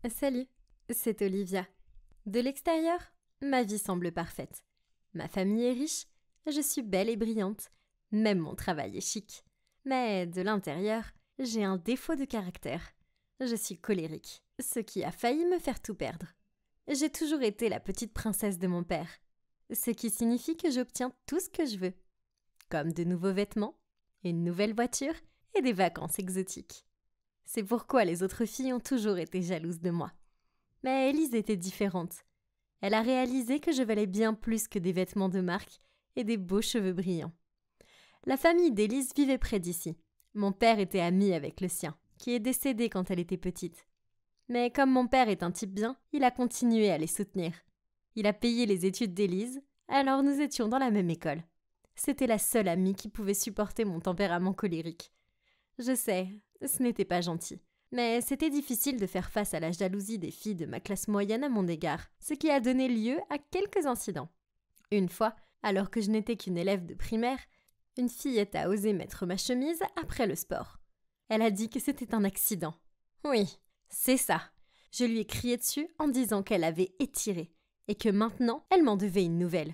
Salut, c'est Olivia. De l'extérieur, ma vie semble parfaite. Ma famille est riche, je suis belle et brillante, même mon travail est chic. Mais de l'intérieur, j'ai un défaut de caractère. Je suis colérique, ce qui a failli me faire tout perdre. J'ai toujours été la petite princesse de mon père, ce qui signifie que j'obtiens tout ce que je veux, comme de nouveaux vêtements, une nouvelle voiture et des vacances exotiques. C'est pourquoi les autres filles ont toujours été jalouses de moi. Mais Élise était différente. Elle a réalisé que je valais bien plus que des vêtements de marque et des beaux cheveux brillants. La famille d'Élise vivait près d'ici. Mon père était ami avec le sien, qui est décédé quand elle était petite. Mais comme mon père est un type bien, il a continué à les soutenir. Il a payé les études d'Élise, alors nous étions dans la même école. C'était la seule amie qui pouvait supporter mon tempérament colérique. Je sais, ce n'était pas gentil. Mais c'était difficile de faire face à la jalousie des filles de ma classe moyenne à mon égard, ce qui a donné lieu à quelques incidents. Une fois, alors que je n'étais qu'une élève de primaire, une fillette a osé mettre ma chemise après le sport. Elle a dit que c'était un accident. Oui, c'est ça. Je lui ai crié dessus en disant qu'elle avait étiré et que maintenant, elle m'en devait une nouvelle.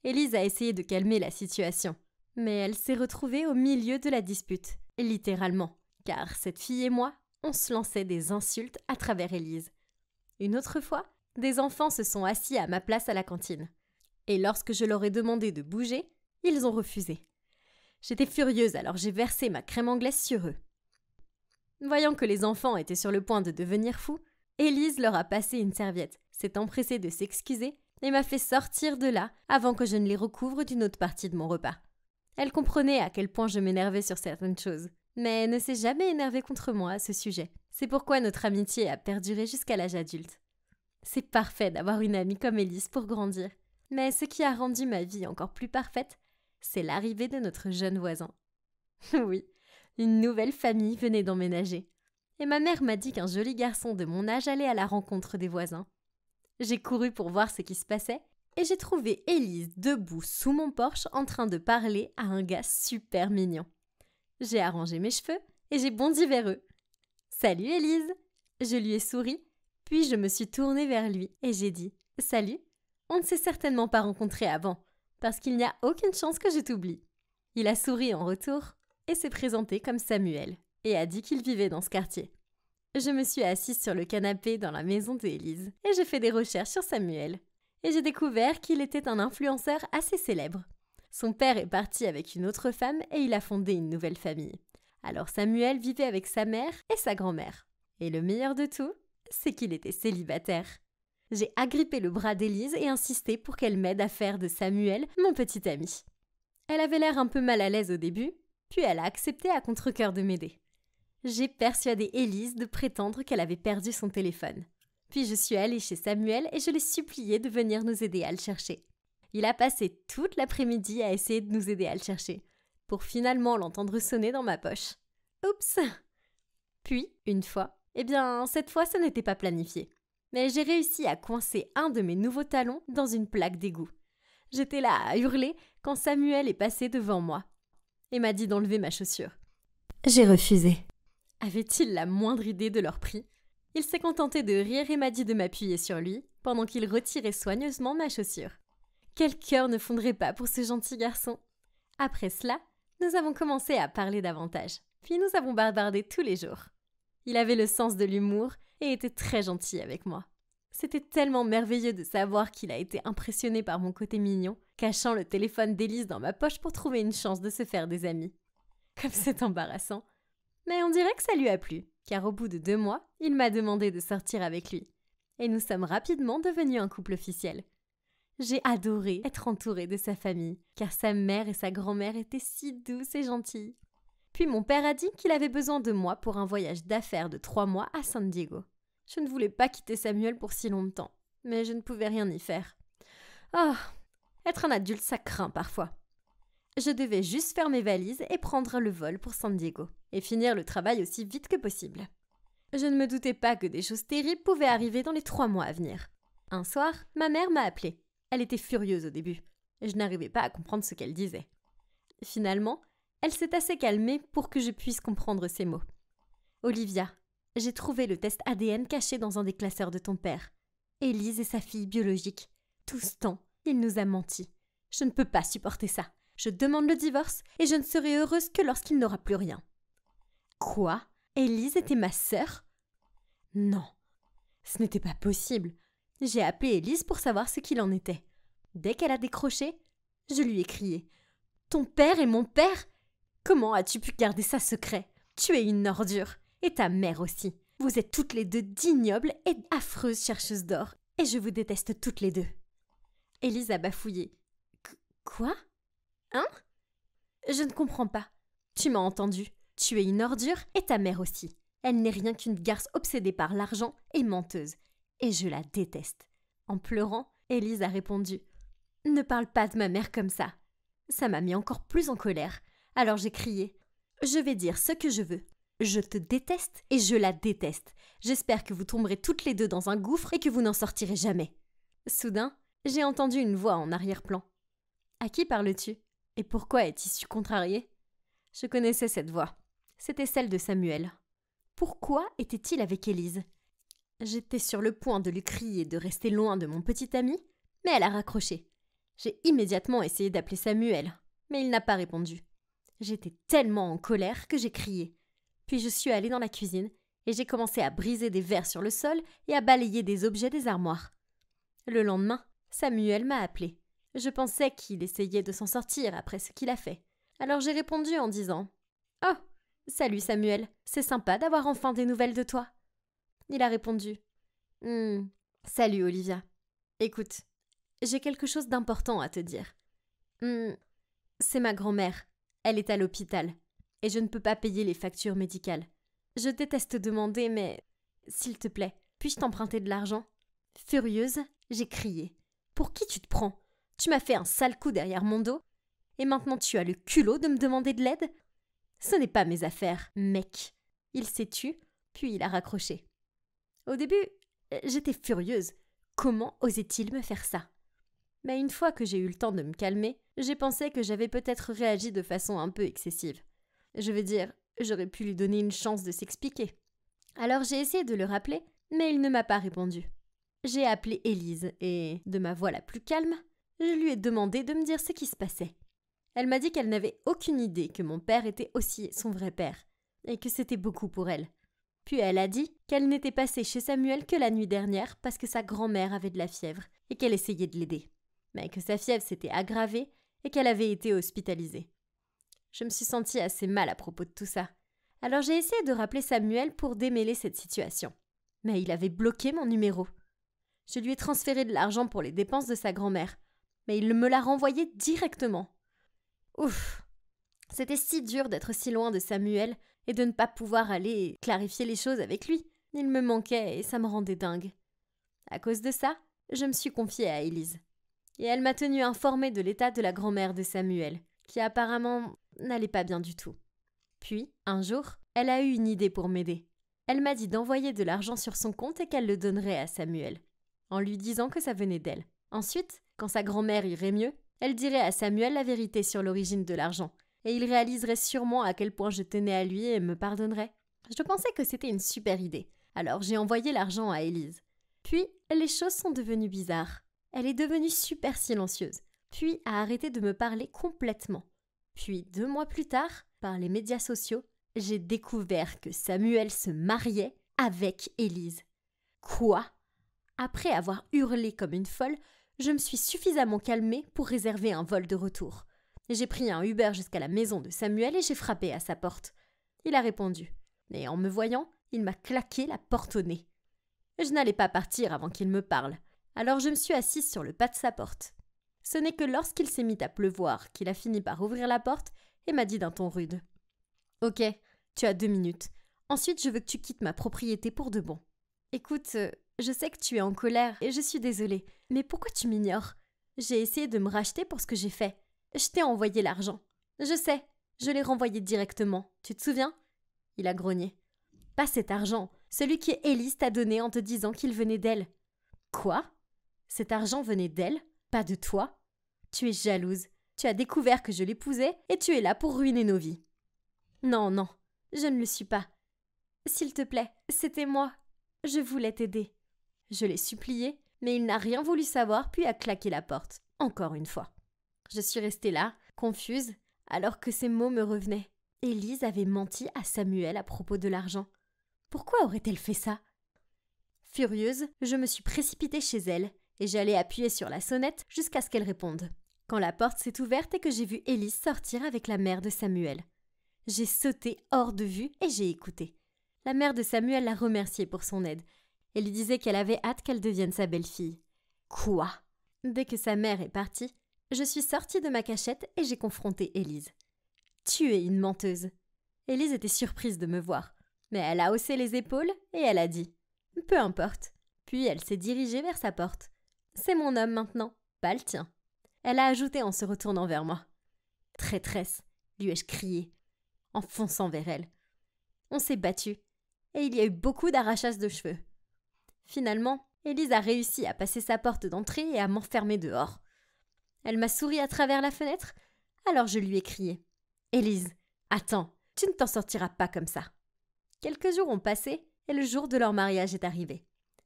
Élise a essayé de calmer la situation, mais elle s'est retrouvée au milieu de la dispute, littéralement, car cette fille et moi, on se lançait des insultes à travers Élise. Une autre fois, des enfants se sont assis à ma place à la cantine. Et lorsque je leur ai demandé de bouger, ils ont refusé. J'étais furieuse, alors j'ai versé ma crème anglaise sur eux. Voyant que les enfants étaient sur le point de devenir fous, Élise leur a passé une serviette, s'est empressée de s'excuser et m'a fait sortir de là avant que je ne les recouvre d'une autre partie de mon repas. Elle comprenait à quel point je m'énervais sur certaines choses, mais ne s'est jamais énervée contre moi à ce sujet. C'est pourquoi notre amitié a perduré jusqu'à l'âge adulte. C'est parfait d'avoir une amie comme Élise pour grandir. Mais ce qui a rendu ma vie encore plus parfaite, c'est l'arrivée de notre jeune voisin. Oui, une nouvelle famille venait d'emménager. Et ma mère m'a dit qu'un joli garçon de mon âge allait à la rencontre des voisins. J'ai couru pour voir ce qui se passait et j'ai trouvé Élise debout sous mon porche en train de parler à un gars super mignon. J'ai arrangé mes cheveux et j'ai bondi vers eux. « Salut Élise !» Je lui ai souri, puis je me suis tournée vers lui et j'ai dit « Salut !» On ne s'est certainement pas rencontrés avant, parce qu'il n'y a aucune chance que je t'oublie. Il a souri en retour et s'est présenté comme Samuel et a dit qu'il vivait dans ce quartier. Je me suis assise sur le canapé dans la maison d'Élise et j'ai fait des recherches sur Samuel. Et j'ai découvert qu'il était un influenceur assez célèbre. Son père est parti avec une autre femme et il a fondé une nouvelle famille. Alors Samuel vivait avec sa mère et sa grand-mère. Et le meilleur de tout, c'est qu'il était célibataire. J'ai agrippé le bras d'Élise et insisté pour qu'elle m'aide à faire de Samuel mon petit ami. Elle avait l'air un peu mal à l'aise au début, puis elle a accepté à contre-cœur de m'aider. J'ai persuadé Élise de prétendre qu'elle avait perdu son téléphone. Puis je suis allée chez Samuel et je l'ai supplié de venir nous aider à le chercher. Il a passé toute l'après-midi à essayer de nous aider à le chercher, pour finalement l'entendre sonner dans ma poche. Oups! Puis, une fois, cette fois ce n'était pas planifié. Mais j'ai réussi à coincer un de mes nouveaux talons dans une plaque d'égout. J'étais là à hurler quand Samuel est passé devant moi et m'a dit d'enlever ma chaussure. J'ai refusé. Avait-il la moindre idée de leur prix ? Il s'est contenté de rire et m'a dit de m'appuyer sur lui pendant qu'il retirait soigneusement ma chaussure. Quel cœur ne fondrait pas pour ce gentil garçon ? Après cela, nous avons commencé à parler davantage, puis nous avons bavardé tous les jours. Il avait le sens de l'humour et était très gentil avec moi. C'était tellement merveilleux de savoir qu'il a été impressionné par mon côté mignon, cachant le téléphone d'Élise dans ma poche pour trouver une chance de se faire des amis. Comme c'est embarrassant. Mais on dirait que ça lui a plu, car au bout de 2 mois, il m'a demandé de sortir avec lui. Et nous sommes rapidement devenus un couple officiel. J'ai adoré être entourée de sa famille, car sa mère et sa grand-mère étaient si douces et gentilles. Puis mon père a dit qu'il avait besoin de moi pour un voyage d'affaires de 3 mois à San Diego. Je ne voulais pas quitter Samuel pour si longtemps, mais je ne pouvais rien y faire. Oh, être un adulte, ça craint parfois. Je devais juste faire mes valises et prendre le vol pour San Diego, et finir le travail aussi vite que possible. Je ne me doutais pas que des choses terribles pouvaient arriver dans les 3 mois à venir. Un soir, ma mère m'a appelée. Elle était furieuse au début, et je n'arrivais pas à comprendre ce qu'elle disait. Finalement, elle s'est assez calmée pour que je puisse comprendre ses mots. « Olivia, j'ai trouvé le test ADN caché dans un des classeurs de ton père. Élise est sa fille biologique. Tout ce temps, il nous a menti. Je ne peux pas supporter ça. Je demande le divorce et je ne serai heureuse que lorsqu'il n'aura plus rien. Quoi? Élise était ma sœur? Non, ce n'était pas possible. J'ai appelé Élise pour savoir ce qu'il en était. Dès qu'elle a décroché, je lui ai crié. Ton père est mon père? Comment as-tu pu garder ça secret? Tu es une ordure. Et ta mère aussi. Vous êtes toutes les deux d'ignobles et affreuses chercheuses d'or. Et je vous déteste toutes les deux. Élise a bafouillé. Quoi? Hein? Je ne comprends pas. Tu m'as entendu. Tu es une ordure et ta mère aussi. Elle n'est rien qu'une garce obsédée par l'argent et menteuse. Et je la déteste. En pleurant, Élise a répondu. Ne parle pas de ma mère comme ça. Ça m'a mis encore plus en colère. Alors j'ai crié. Je vais dire ce que je veux. Je te déteste et je la déteste. J'espère que vous tomberez toutes les deux dans un gouffre et que vous n'en sortirez jamais. Soudain, j'ai entendu une voix en arrière-plan. À qui parles-tu? Et pourquoi es-tu si contrarié? Je connaissais cette voix. C'était celle de Samuel. Pourquoi était-il avec Élise? J'étais sur le point de lui crier de rester loin de mon petit ami, mais elle a raccroché. J'ai immédiatement essayé d'appeler Samuel, mais il n'a pas répondu. J'étais tellement en colère que j'ai crié. Puis je suis allée dans la cuisine et j'ai commencé à briser des verres sur le sol et à balayer des objets des armoires. Le lendemain, Samuel m'a appelée. Je pensais qu'il essayait de s'en sortir après ce qu'il a fait. Alors j'ai répondu en disant « Oh, salut Samuel, c'est sympa d'avoir enfin des nouvelles de toi. » Il a répondu « Salut Olivia. Écoute, j'ai quelque chose d'important à te dire. C'est ma grand-mère. Elle est à l'hôpital. Et je ne peux pas payer les factures médicales. Je déteste demander, mais s'il te plaît, puis-je t'emprunter de l'argent? » Furieuse, j'ai crié. « Pour qui tu te prends? Tu m'as fait un sale coup derrière mon dos. Et maintenant tu as le culot de me demander de l'aide? Ce n'est pas mes affaires, mec. » Il s'est tu, puis il a raccroché. Au début, j'étais furieuse. Comment osait-il me faire ça? Mais une fois que j'ai eu le temps de me calmer, j'ai pensé que j'avais peut-être réagi de façon un peu excessive. Je veux dire, j'aurais pu lui donner une chance de s'expliquer. Alors j'ai essayé de le rappeler, mais il ne m'a pas répondu. J'ai appelé Élise et, de ma voix la plus calme, je lui ai demandé de me dire ce qui se passait. Elle m'a dit qu'elle n'avait aucune idée que mon père était aussi son vrai père, et que c'était beaucoup pour elle. Puis elle a dit qu'elle n'était passée chez Samuel que la nuit dernière parce que sa grand-mère avait de la fièvre et qu'elle essayait de l'aider, mais que sa fièvre s'était aggravée et qu'elle avait été hospitalisée. Je me suis sentie assez mal à propos de tout ça. Alors j'ai essayé de rappeler Samuel pour démêler cette situation. Mais il avait bloqué mon numéro. Je lui ai transféré de l'argent pour les dépenses de sa grand-mère, mais il me l'a renvoyé directement. Ouf! C'était si dur d'être si loin de Samuel et de ne pas pouvoir aller clarifier les choses avec lui. Il me manquait et ça me rendait dingue. À cause de ça, je me suis confiée à Élise. Et elle m'a tenue informée de l'état de la grand-mère de Samuel, qui apparemment n'allait pas bien du tout. Puis, un jour, elle a eu une idée pour m'aider. Elle m'a dit d'envoyer de l'argent sur son compte et qu'elle le donnerait à Samuel, en lui disant que ça venait d'elle. Ensuite, quand sa grand-mère irait mieux, elle dirait à Samuel la vérité sur l'origine de l'argent, et il réaliserait sûrement à quel point je tenais à lui et me pardonnerait. Je pensais que c'était une super idée, alors j'ai envoyé l'argent à Élise. Puis, les choses sont devenues bizarres. Elle est devenue super silencieuse, puis a arrêté de me parler complètement. Puis, 2 mois plus tard, par les médias sociaux, j'ai découvert que Samuel se mariait avec Élise. Quoi? Après avoir hurlé comme une folle, je me suis suffisamment calmée pour réserver un vol de retour. J'ai pris un Uber jusqu'à la maison de Samuel et j'ai frappé à sa porte. Il a répondu. Et en me voyant, il m'a claqué la porte au nez. Je n'allais pas partir avant qu'il me parle, alors je me suis assise sur le pas de sa porte. Ce n'est que lorsqu'il s'est mis à pleuvoir qu'il a fini par ouvrir la porte et m'a dit d'un ton rude. « Ok, tu as 2 minutes. Ensuite, je veux que tu quittes ma propriété pour de bon. Écoute, je sais que tu es en colère et je suis désolée, mais pourquoi tu m'ignores? J'ai essayé de me racheter pour ce que j'ai fait. Je t'ai envoyé l'argent. Je sais, je l'ai renvoyé directement. Tu te souviens? » Il a grogné. « Pas cet argent, celui que Élise t'a donné en te disant qu'il venait d'elle. » Quoi? Cet argent venait d'elle? Pas de toi? Tu es jalouse. Tu as découvert que je l'épousais et tu es là pour ruiner nos vies. Non, non, je ne le suis pas. S'il te plaît, c'était moi. Je voulais t'aider. » Je l'ai supplié, mais il n'a rien voulu savoir puis a claqué la porte, encore une fois. Je suis restée là, confuse, alors que ces mots me revenaient. Élise avait menti à Samuel à propos de l'argent. Pourquoi aurait-elle fait ça? Furieuse, je me suis précipitée chez elle et j'allais appuyer sur la sonnette jusqu'à ce qu'elle réponde. Quand la porte s'est ouverte et que j'ai vu Élise sortir avec la mère de Samuel. J'ai sauté hors de vue et j'ai écouté. La mère de Samuel l'a remerciée pour son aide et lui disait qu'elle avait hâte qu'elle devienne sa belle-fille. Quoi? Dès que sa mère est partie, je suis sortie de ma cachette et j'ai confronté Élise. « Tu es une menteuse. » Élise était surprise de me voir, mais elle a haussé les épaules et elle a dit « Peu importe. » Puis elle s'est dirigée vers sa porte. « C'est mon homme maintenant, pas le tien. » Elle a ajouté en se retournant vers moi. « Traîtresse !» lui ai-je crié, en fonçant vers elle. On s'est battu, et il y a eu beaucoup d'arrachages de cheveux. Finalement, Élise a réussi à passer sa porte d'entrée et à m'enfermer dehors. Elle m'a souri à travers la fenêtre, alors je lui ai crié « Élise, attends, tu ne t'en sortiras pas comme ça. » Quelques jours ont passé et le jour de leur mariage est arrivé.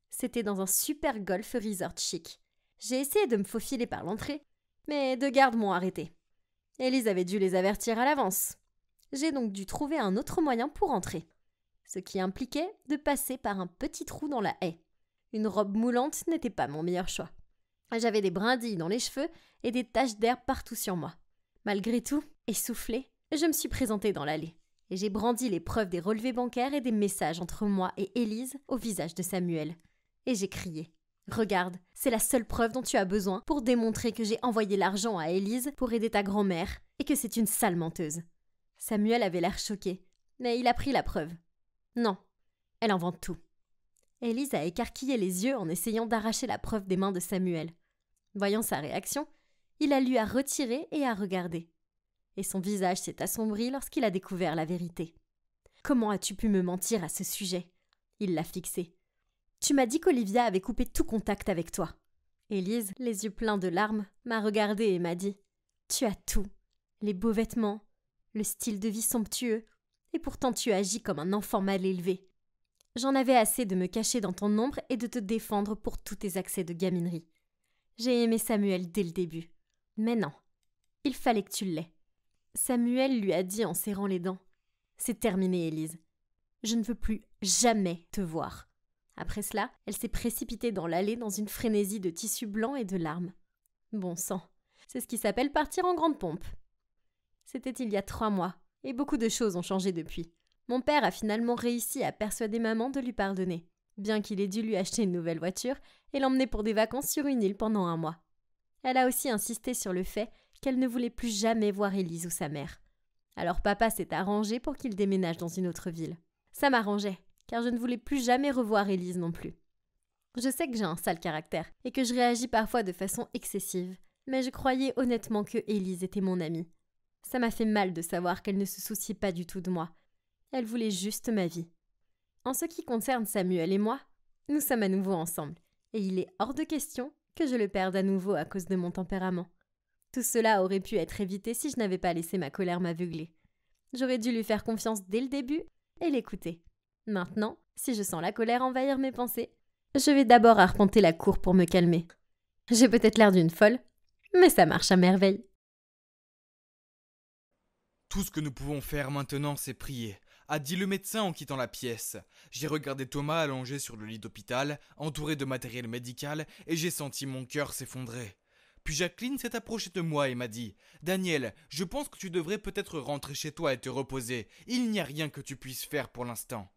C'était dans un super golf resort chic. J'ai essayé de me faufiler par l'entrée, mais deux gardes m'ont arrêté. Élise avait dû les avertir à l'avance. J'ai donc dû trouver un autre moyen pour entrer, ce qui impliquait de passer par un petit trou dans la haie. Une robe moulante n'était pas mon meilleur choix. J'avais des brindilles dans les cheveux et des taches d'herbe partout sur moi. Malgré tout, essoufflée, je me suis présentée dans l'allée et j'ai brandi les preuves des relevés bancaires et des messages entre moi et Élise au visage de Samuel. Et j'ai crié « Regarde, c'est la seule preuve dont tu as besoin pour démontrer que j'ai envoyé l'argent à Élise pour aider ta grand-mère et que c'est une sale menteuse. » Samuel avait l'air choqué, mais il a pris la preuve. Non, elle invente tout. Élise a écarquillé les yeux en essayant d'arracher la preuve des mains de Samuel. Voyant sa réaction, il a lu à retirer et à regarder. Et son visage s'est assombri lorsqu'il a découvert la vérité. « Comment as-tu pu me mentir à ce sujet ?» Il l'a fixé. « Tu m'as dit qu'Olivia avait coupé tout contact avec toi. » Élise, les yeux pleins de larmes, m'a regardée et m'a dit « Tu as tout, les beaux vêtements, le style de vie somptueux, et pourtant tu agis comme un enfant mal élevé. J'en avais assez de me cacher dans ton ombre et de te défendre pour tous tes accès de gaminerie. J'ai aimé Samuel dès le début. Mais non, il fallait que tu l'aies. » Samuel lui a dit en serrant les dents. « C'est terminé, Élise. Je ne veux plus jamais te voir. » Après cela, elle s'est précipitée dans l'allée dans une frénésie de tissu blanc et de larmes. Bon sang, c'est ce qui s'appelle partir en grande pompe. C'était il y a 3 mois, et beaucoup de choses ont changé depuis. Mon père a finalement réussi à persuader maman de lui pardonner, bien qu'il ait dû lui acheter une nouvelle voiture et l'emmener pour des vacances sur une île pendant 1 mois. Elle a aussi insisté sur le fait qu'elle ne voulait plus jamais voir Élise ou sa mère. Alors papa s'est arrangé pour qu'il déménage dans une autre ville. Ça m'arrangeait, car je ne voulais plus jamais revoir Élise non plus. Je sais que j'ai un sale caractère et que je réagis parfois de façon excessive, mais je croyais honnêtement que Élise était mon amie. Ça m'a fait mal de savoir qu'elle ne se souciait pas du tout de moi. Elle voulait juste ma vie. En ce qui concerne Samuel et moi, nous sommes à nouveau ensemble, et il est hors de question que je le perde à nouveau à cause de mon tempérament. Tout cela aurait pu être évité si je n'avais pas laissé ma colère m'aveugler. J'aurais dû lui faire confiance dès le début et l'écouter. Maintenant, si je sens la colère envahir mes pensées, je vais d'abord arpenter la cour pour me calmer. J'ai peut-être l'air d'une folle, mais ça marche à merveille. Tout ce que nous pouvons faire maintenant, c'est prier, a dit le médecin en quittant la pièce. J'ai regardé Thomas allongé sur le lit d'hôpital, entouré de matériel médical, et j'ai senti mon cœur s'effondrer. Puis Jacqueline s'est approchée de moi et m'a dit « Daniel, je pense que tu devrais peut-être rentrer chez toi et te reposer. Il n'y a rien que tu puisses faire pour l'instant. »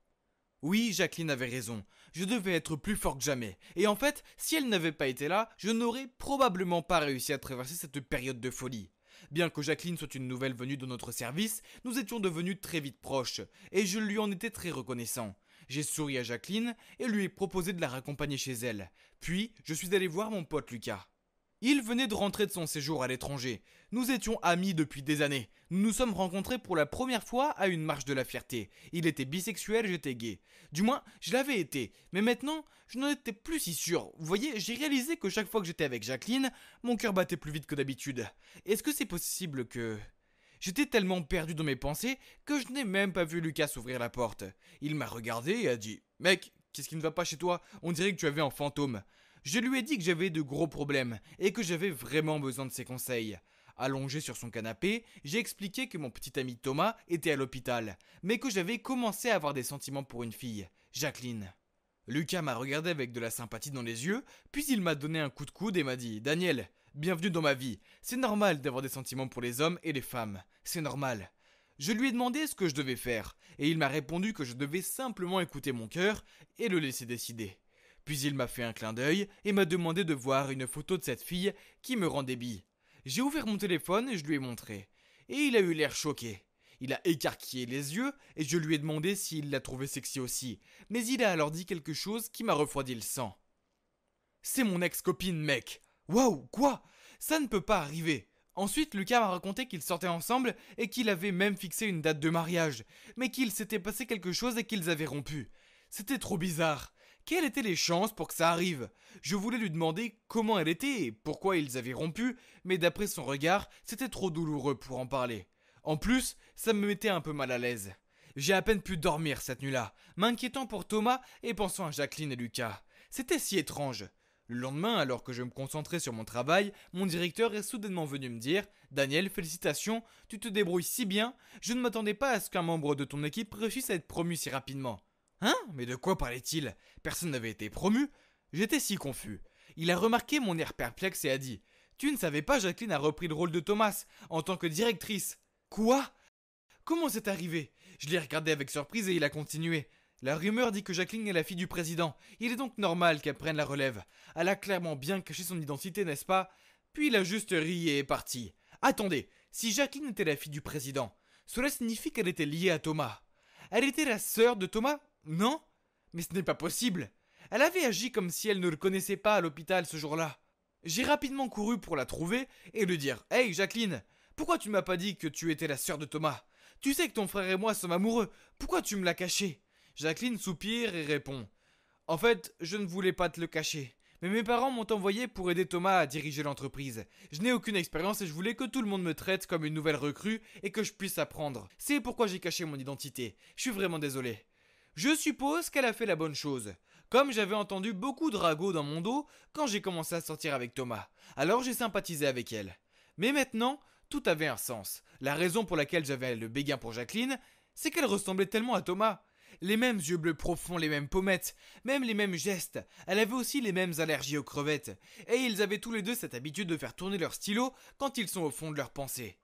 Oui, Jacqueline avait raison. Je devais être plus fort que jamais. Et en fait, si elle n'avait pas été là, je n'aurais probablement pas réussi à traverser cette période de folie. Bien que Jacqueline soit une nouvelle venue dans notre service, nous étions devenus très vite proches, et je lui en étais très reconnaissant. J'ai souri à Jacqueline et lui ai proposé de la raccompagner chez elle. Puis, je suis allé voir mon pote Lucas. Il venait de rentrer de son séjour à l'étranger. Nous étions amis depuis des années. Nous nous sommes rencontrés pour la première fois à une marche de la fierté. Il était bisexuel, j'étais gay. Du moins, je l'avais été. Mais maintenant, je n'en étais plus si sûr. Vous voyez, j'ai réalisé que chaque fois que j'étais avec Jacqueline, mon cœur battait plus vite que d'habitude. Est-ce que c'est possible que... J'étais tellement perdu dans mes pensées que je n'ai même pas vu Lucas ouvrir la porte. Il m'a regardé et a dit « Mec, qu'est-ce qui ne va pas chez toi? On dirait que tu avais un fantôme. » Je lui ai dit que j'avais de gros problèmes et que j'avais vraiment besoin de ses conseils. Allongé sur son canapé, j'ai expliqué que mon petit ami Thomas était à l'hôpital, mais que j'avais commencé à avoir des sentiments pour une fille, Jacqueline. Lucas m'a regardé avec de la sympathie dans les yeux, puis il m'a donné un coup de coude et m'a dit « Daniel, bienvenue dans ma vie. C'est normal d'avoir des sentiments pour les hommes et les femmes. C'est normal. » Je lui ai demandé ce que je devais faire, et il m'a répondu que je devais simplement écouter mon cœur et le laisser décider. Puis il m'a fait un clin d'œil et m'a demandé de voir une photo de cette fille qui me rendait bi. J'ai ouvert mon téléphone et je lui ai montré. Et il a eu l'air choqué. Il a écarquillé les yeux et je lui ai demandé s'il la trouvait sexy aussi. Mais il a alors dit quelque chose qui m'a refroidi le sang. « C'est mon ex-copine, mec. Waouh, quoi? Ça ne peut pas arriver. » Ensuite, Lucas m'a raconté qu'ils sortaient ensemble et qu'il avait même fixé une date de mariage, mais qu'il s'était passé quelque chose et qu'ils avaient rompu. C'était trop bizarre. Quelles étaient les chances pour que ça arrive? Je voulais lui demander comment elle était et pourquoi ils avaient rompu, mais d'après son regard, c'était trop douloureux pour en parler. En plus, ça me mettait un peu mal à l'aise. J'ai à peine pu dormir cette nuit-là, m'inquiétant pour Thomas et pensant à Jacqueline et Lucas. C'était si étrange. Le lendemain, alors que je me concentrais sur mon travail, mon directeur est soudainement venu me dire « Daniel, félicitations, tu te débrouilles si bien, je ne m'attendais pas à ce qu'un membre de ton équipe réussisse à être promu si rapidement. » Hein? Mais de quoi parlait-il? Personne n'avait été promu? J'étais si confus. Il a remarqué mon air perplexe et a dit « Tu ne savais pas, Jacqueline a repris le rôle de Thomas en tant que directrice. » Quoi? Comment c'est arrivé? Je l'ai regardé avec surprise et il a continué. La rumeur dit que Jacqueline est la fille du président. Il est donc normal qu'elle prenne la relève. Elle a clairement bien caché son identité, n'est-ce pas? Puis il a juste ri et est parti. Attendez, si Jacqueline était la fille du président, cela signifie qu'elle était liée à Thomas. Elle était la sœur de Thomas? Non? Mais ce n'est pas possible. Elle avait agi comme si elle ne le connaissait pas à l'hôpital ce jour-là. J'ai rapidement couru pour la trouver et lui dire « Hey Jacqueline, pourquoi tu m'as pas dit que tu étais la sœur de Thomas? Tu sais que ton frère et moi sommes amoureux, pourquoi tu me l'as caché ?» Jacqueline soupire et répond « En fait, je ne voulais pas te le cacher, mais mes parents m'ont envoyé pour aider Thomas à diriger l'entreprise. Je n'ai aucune expérience et je voulais que tout le monde me traite comme une nouvelle recrue et que je puisse apprendre. C'est pourquoi j'ai caché mon identité. Je suis vraiment désolé. » Je suppose qu'elle a fait la bonne chose. Comme j'avais entendu beaucoup de ragots dans mon dos quand j'ai commencé à sortir avec Thomas, alors j'ai sympathisé avec elle. Mais maintenant, tout avait un sens. La raison pour laquelle j'avais le béguin pour Jacqueline, c'est qu'elle ressemblait tellement à Thomas. Les mêmes yeux bleus profonds, les mêmes pommettes, même les mêmes gestes. Elle avait aussi les mêmes allergies aux crevettes. Et ils avaient tous les deux cette habitude de faire tourner leur stylo quand ils sont au fond de leurs pensées.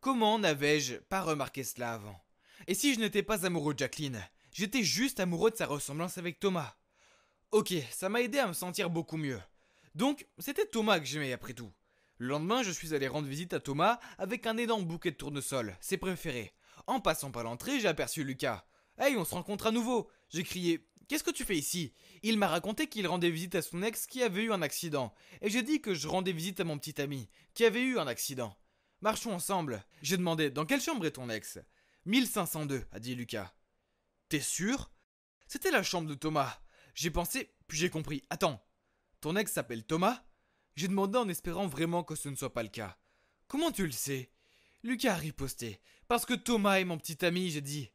Comment n'avais-je pas remarqué cela avant? Et si je n'étais pas amoureux de Jacqueline? J'étais juste amoureux de sa ressemblance avec Thomas. Ok, ça m'a aidé à me sentir beaucoup mieux. Donc, c'était Thomas que j'aimais après tout. Le lendemain, je suis allé rendre visite à Thomas avec un énorme bouquet de tournesol, ses préférés. En passant par l'entrée, j'ai aperçu Lucas. « Hey, on se rencontre à nouveau !» J'ai crié « Qu'est-ce que tu fais ici ?» Il m'a raconté qu'il rendait visite à son ex qui avait eu un accident. Et j'ai dit que je rendais visite à mon petit ami, qui avait eu un accident. « Marchons ensemble. » J'ai demandé « Dans quelle chambre est ton ex ?»« 1502, a dit Lucas. « T'es sûr ?» C'était la chambre de Thomas. J'ai pensé, puis j'ai compris. « Attends, ton ex s'appelle Thomas ?» J'ai demandé en espérant vraiment que ce ne soit pas le cas. « Comment tu le sais ?» Lucas a riposté. « Parce que Thomas est mon petit ami, j'ai dit. »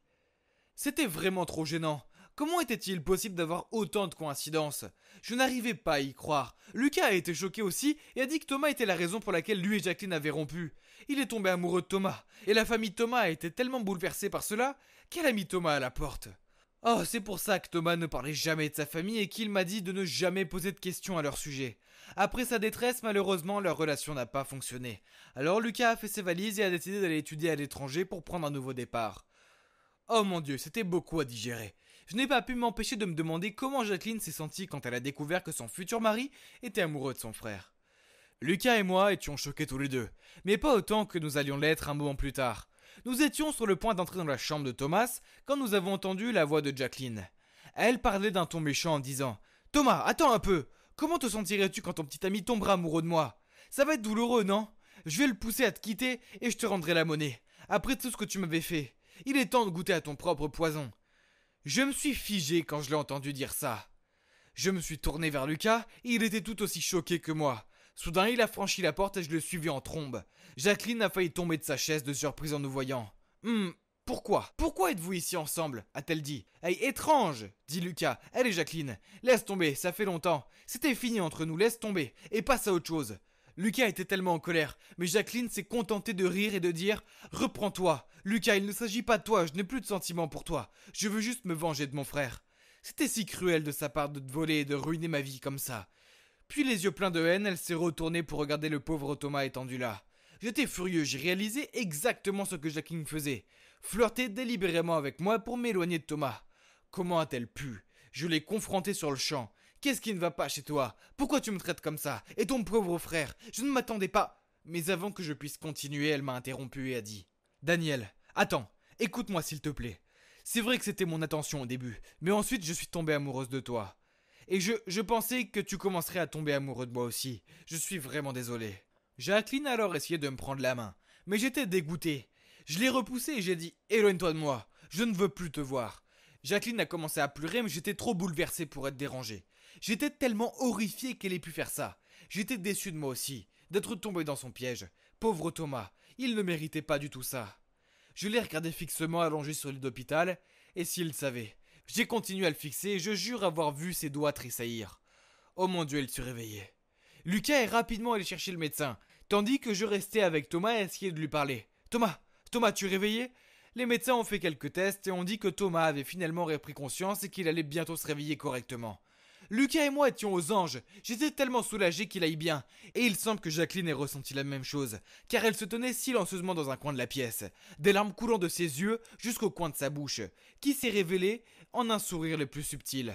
C'était vraiment trop gênant. Comment était-il possible d'avoir autant de coïncidences? Je n'arrivais pas à y croire. Lucas a été choqué aussi et a dit que Thomas était la raison pour laquelle lui et Jacqueline avaient rompu. Il est tombé amoureux de Thomas, et la famille Thomas a été tellement bouleversée par cela qu'elle a mis Thomas à la porte. Oh, c'est pour ça que Thomas ne parlait jamais de sa famille et qu'il m'a dit de ne jamais poser de questions à leur sujet. Après sa détresse, malheureusement, leur relation n'a pas fonctionné. Alors Lucas a fait ses valises et a décidé d'aller étudier à l'étranger pour prendre un nouveau départ. Oh mon Dieu, c'était beaucoup à digérer. Je n'ai pas pu m'empêcher de me demander comment Jacqueline s'est sentie quand elle a découvert que son futur mari était amoureux de son frère. Lucas et moi étions choqués tous les deux, mais pas autant que nous allions l'être un moment plus tard. Nous étions sur le point d'entrer dans la chambre de Thomas quand nous avons entendu la voix de Jacqueline. Elle parlait d'un ton méchant en disant « Thomas, attends un peu. Comment te sentirais-tu quand ton petit ami tombera amoureux de moi? Ça va être douloureux, non? Je vais le pousser à te quitter et je te rendrai la monnaie. Après tout ce que tu m'avais fait. Il est temps de goûter à ton propre poison. » Je me suis figé quand je l'ai entendu dire ça. Je me suis tourné vers Lucas et il était tout aussi choqué que moi. Soudain, il a franchi la porte et je le suivis en trombe. Jacqueline a failli tomber de sa chaise de surprise en nous voyant. Pourquoi êtes-vous ici ensemble a-t-elle dit. Hey, étrange dit Lucas. Allez Jacqueline, laisse tomber, ça fait longtemps. C'était fini entre nous, laisse tomber, et passe à autre chose. Lucas était tellement en colère, mais Jacqueline s'est contentée de rire et de dire « Reprends-toi, Lucas, il ne s'agit pas de toi, je n'ai plus de sentiments pour toi. Je veux juste me venger de mon frère. » C'était si cruel de sa part de te voler et de ruiner ma vie comme ça. Puis les yeux pleins de haine, elle s'est retournée pour regarder le pauvre Thomas étendu là. J'étais furieux, j'ai réalisé exactement ce que Jacqueline faisait. Flirter délibérément avec moi pour m'éloigner de Thomas. Comment a-t-elle pu? Je l'ai confrontée sur le champ. Qu'est-ce qui ne va pas chez toi? Pourquoi tu me traites comme ça? Et ton pauvre frère? Je ne m'attendais pas. Mais avant que je puisse continuer, elle m'a interrompu et a dit « Daniel, attends, écoute-moi s'il te plaît. C'est vrai que c'était mon intention au début, mais ensuite je suis tombée amoureuse de toi. Et je pensais que tu commencerais à tomber amoureux de moi aussi. Je suis vraiment désolé. » Jacqueline a alors essayé de me prendre la main, mais j'étais dégoûté. Je l'ai repoussé et j'ai dit « Éloigne-toi de moi, je ne veux plus te voir. » Jacqueline a commencé à pleurer, mais j'étais trop bouleversé pour être dérangé. J'étais tellement horrifié qu'elle ait pu faire ça. J'étais déçu de moi aussi, d'être tombé dans son piège. Pauvre Thomas, il ne méritait pas du tout ça. Je l'ai regardé fixement allongé sur le lit d'hôpital, et s'il savait. J'ai continué à le fixer et je jure avoir vu ses doigts tressaillir. Oh mon Dieu, il se réveillait. Lucas est rapidement allé chercher le médecin, tandis que je restais avec Thomas et essayais de lui parler. Thomas, tu es réveillé? Les médecins ont fait quelques tests et ont dit que Thomas avait finalement repris conscience et qu'il allait bientôt se réveiller correctement. Lucas et moi étions aux anges, j'étais tellement soulagé qu'il aille bien, et il semble que Jacqueline ait ressenti la même chose, car elle se tenait silencieusement dans un coin de la pièce, des larmes coulant de ses yeux jusqu'au coin de sa bouche, qui s'est révélée en un sourire le plus subtil.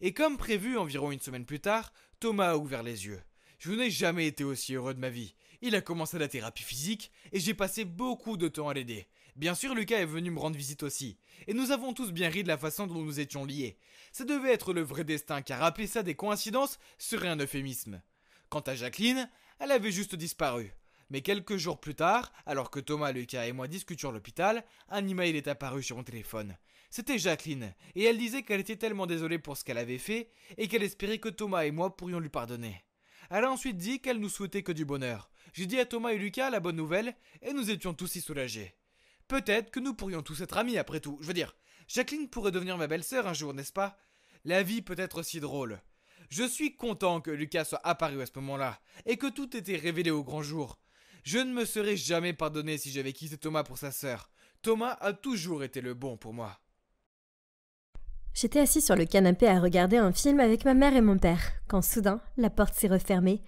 Et comme prévu environ une semaine plus tard, Thomas a ouvert les yeux. Je n'ai jamais été aussi heureux de ma vie. Il a commencé la thérapie physique, et j'ai passé beaucoup de temps à l'aider. Bien sûr, Lucas est venu me rendre visite aussi, et nous avons tous bien ri de la façon dont nous étions liés. Ça devait être le vrai destin, car appeler ça des coïncidences serait un euphémisme. Quant à Jacqueline, elle avait juste disparu. Mais quelques jours plus tard, alors que Thomas, Lucas et moi discutions à l'hôpital, un email est apparu sur mon téléphone. C'était Jacqueline, et elle disait qu'elle était tellement désolée pour ce qu'elle avait fait, et qu'elle espérait que Thomas et moi pourrions lui pardonner. Elle a ensuite dit qu'elle nous souhaitait que du bonheur. J'ai dit à Thomas et Lucas la bonne nouvelle, et nous étions tous si soulagés. Peut-être que nous pourrions tous être amis après tout. Je veux dire, Jacqueline pourrait devenir ma belle-sœur un jour, n'est-ce pas? La vie peut être si drôle. Je suis content que Lucas soit apparu à ce moment-là, et que tout était révélé au grand jour. Je ne me serais jamais pardonné si j'avais quitté Thomas pour sa sœur. Thomas a toujours été le bon pour moi. J'étais assis sur le canapé à regarder un film avec ma mère et mon père, quand soudain, la porte s'est refermée,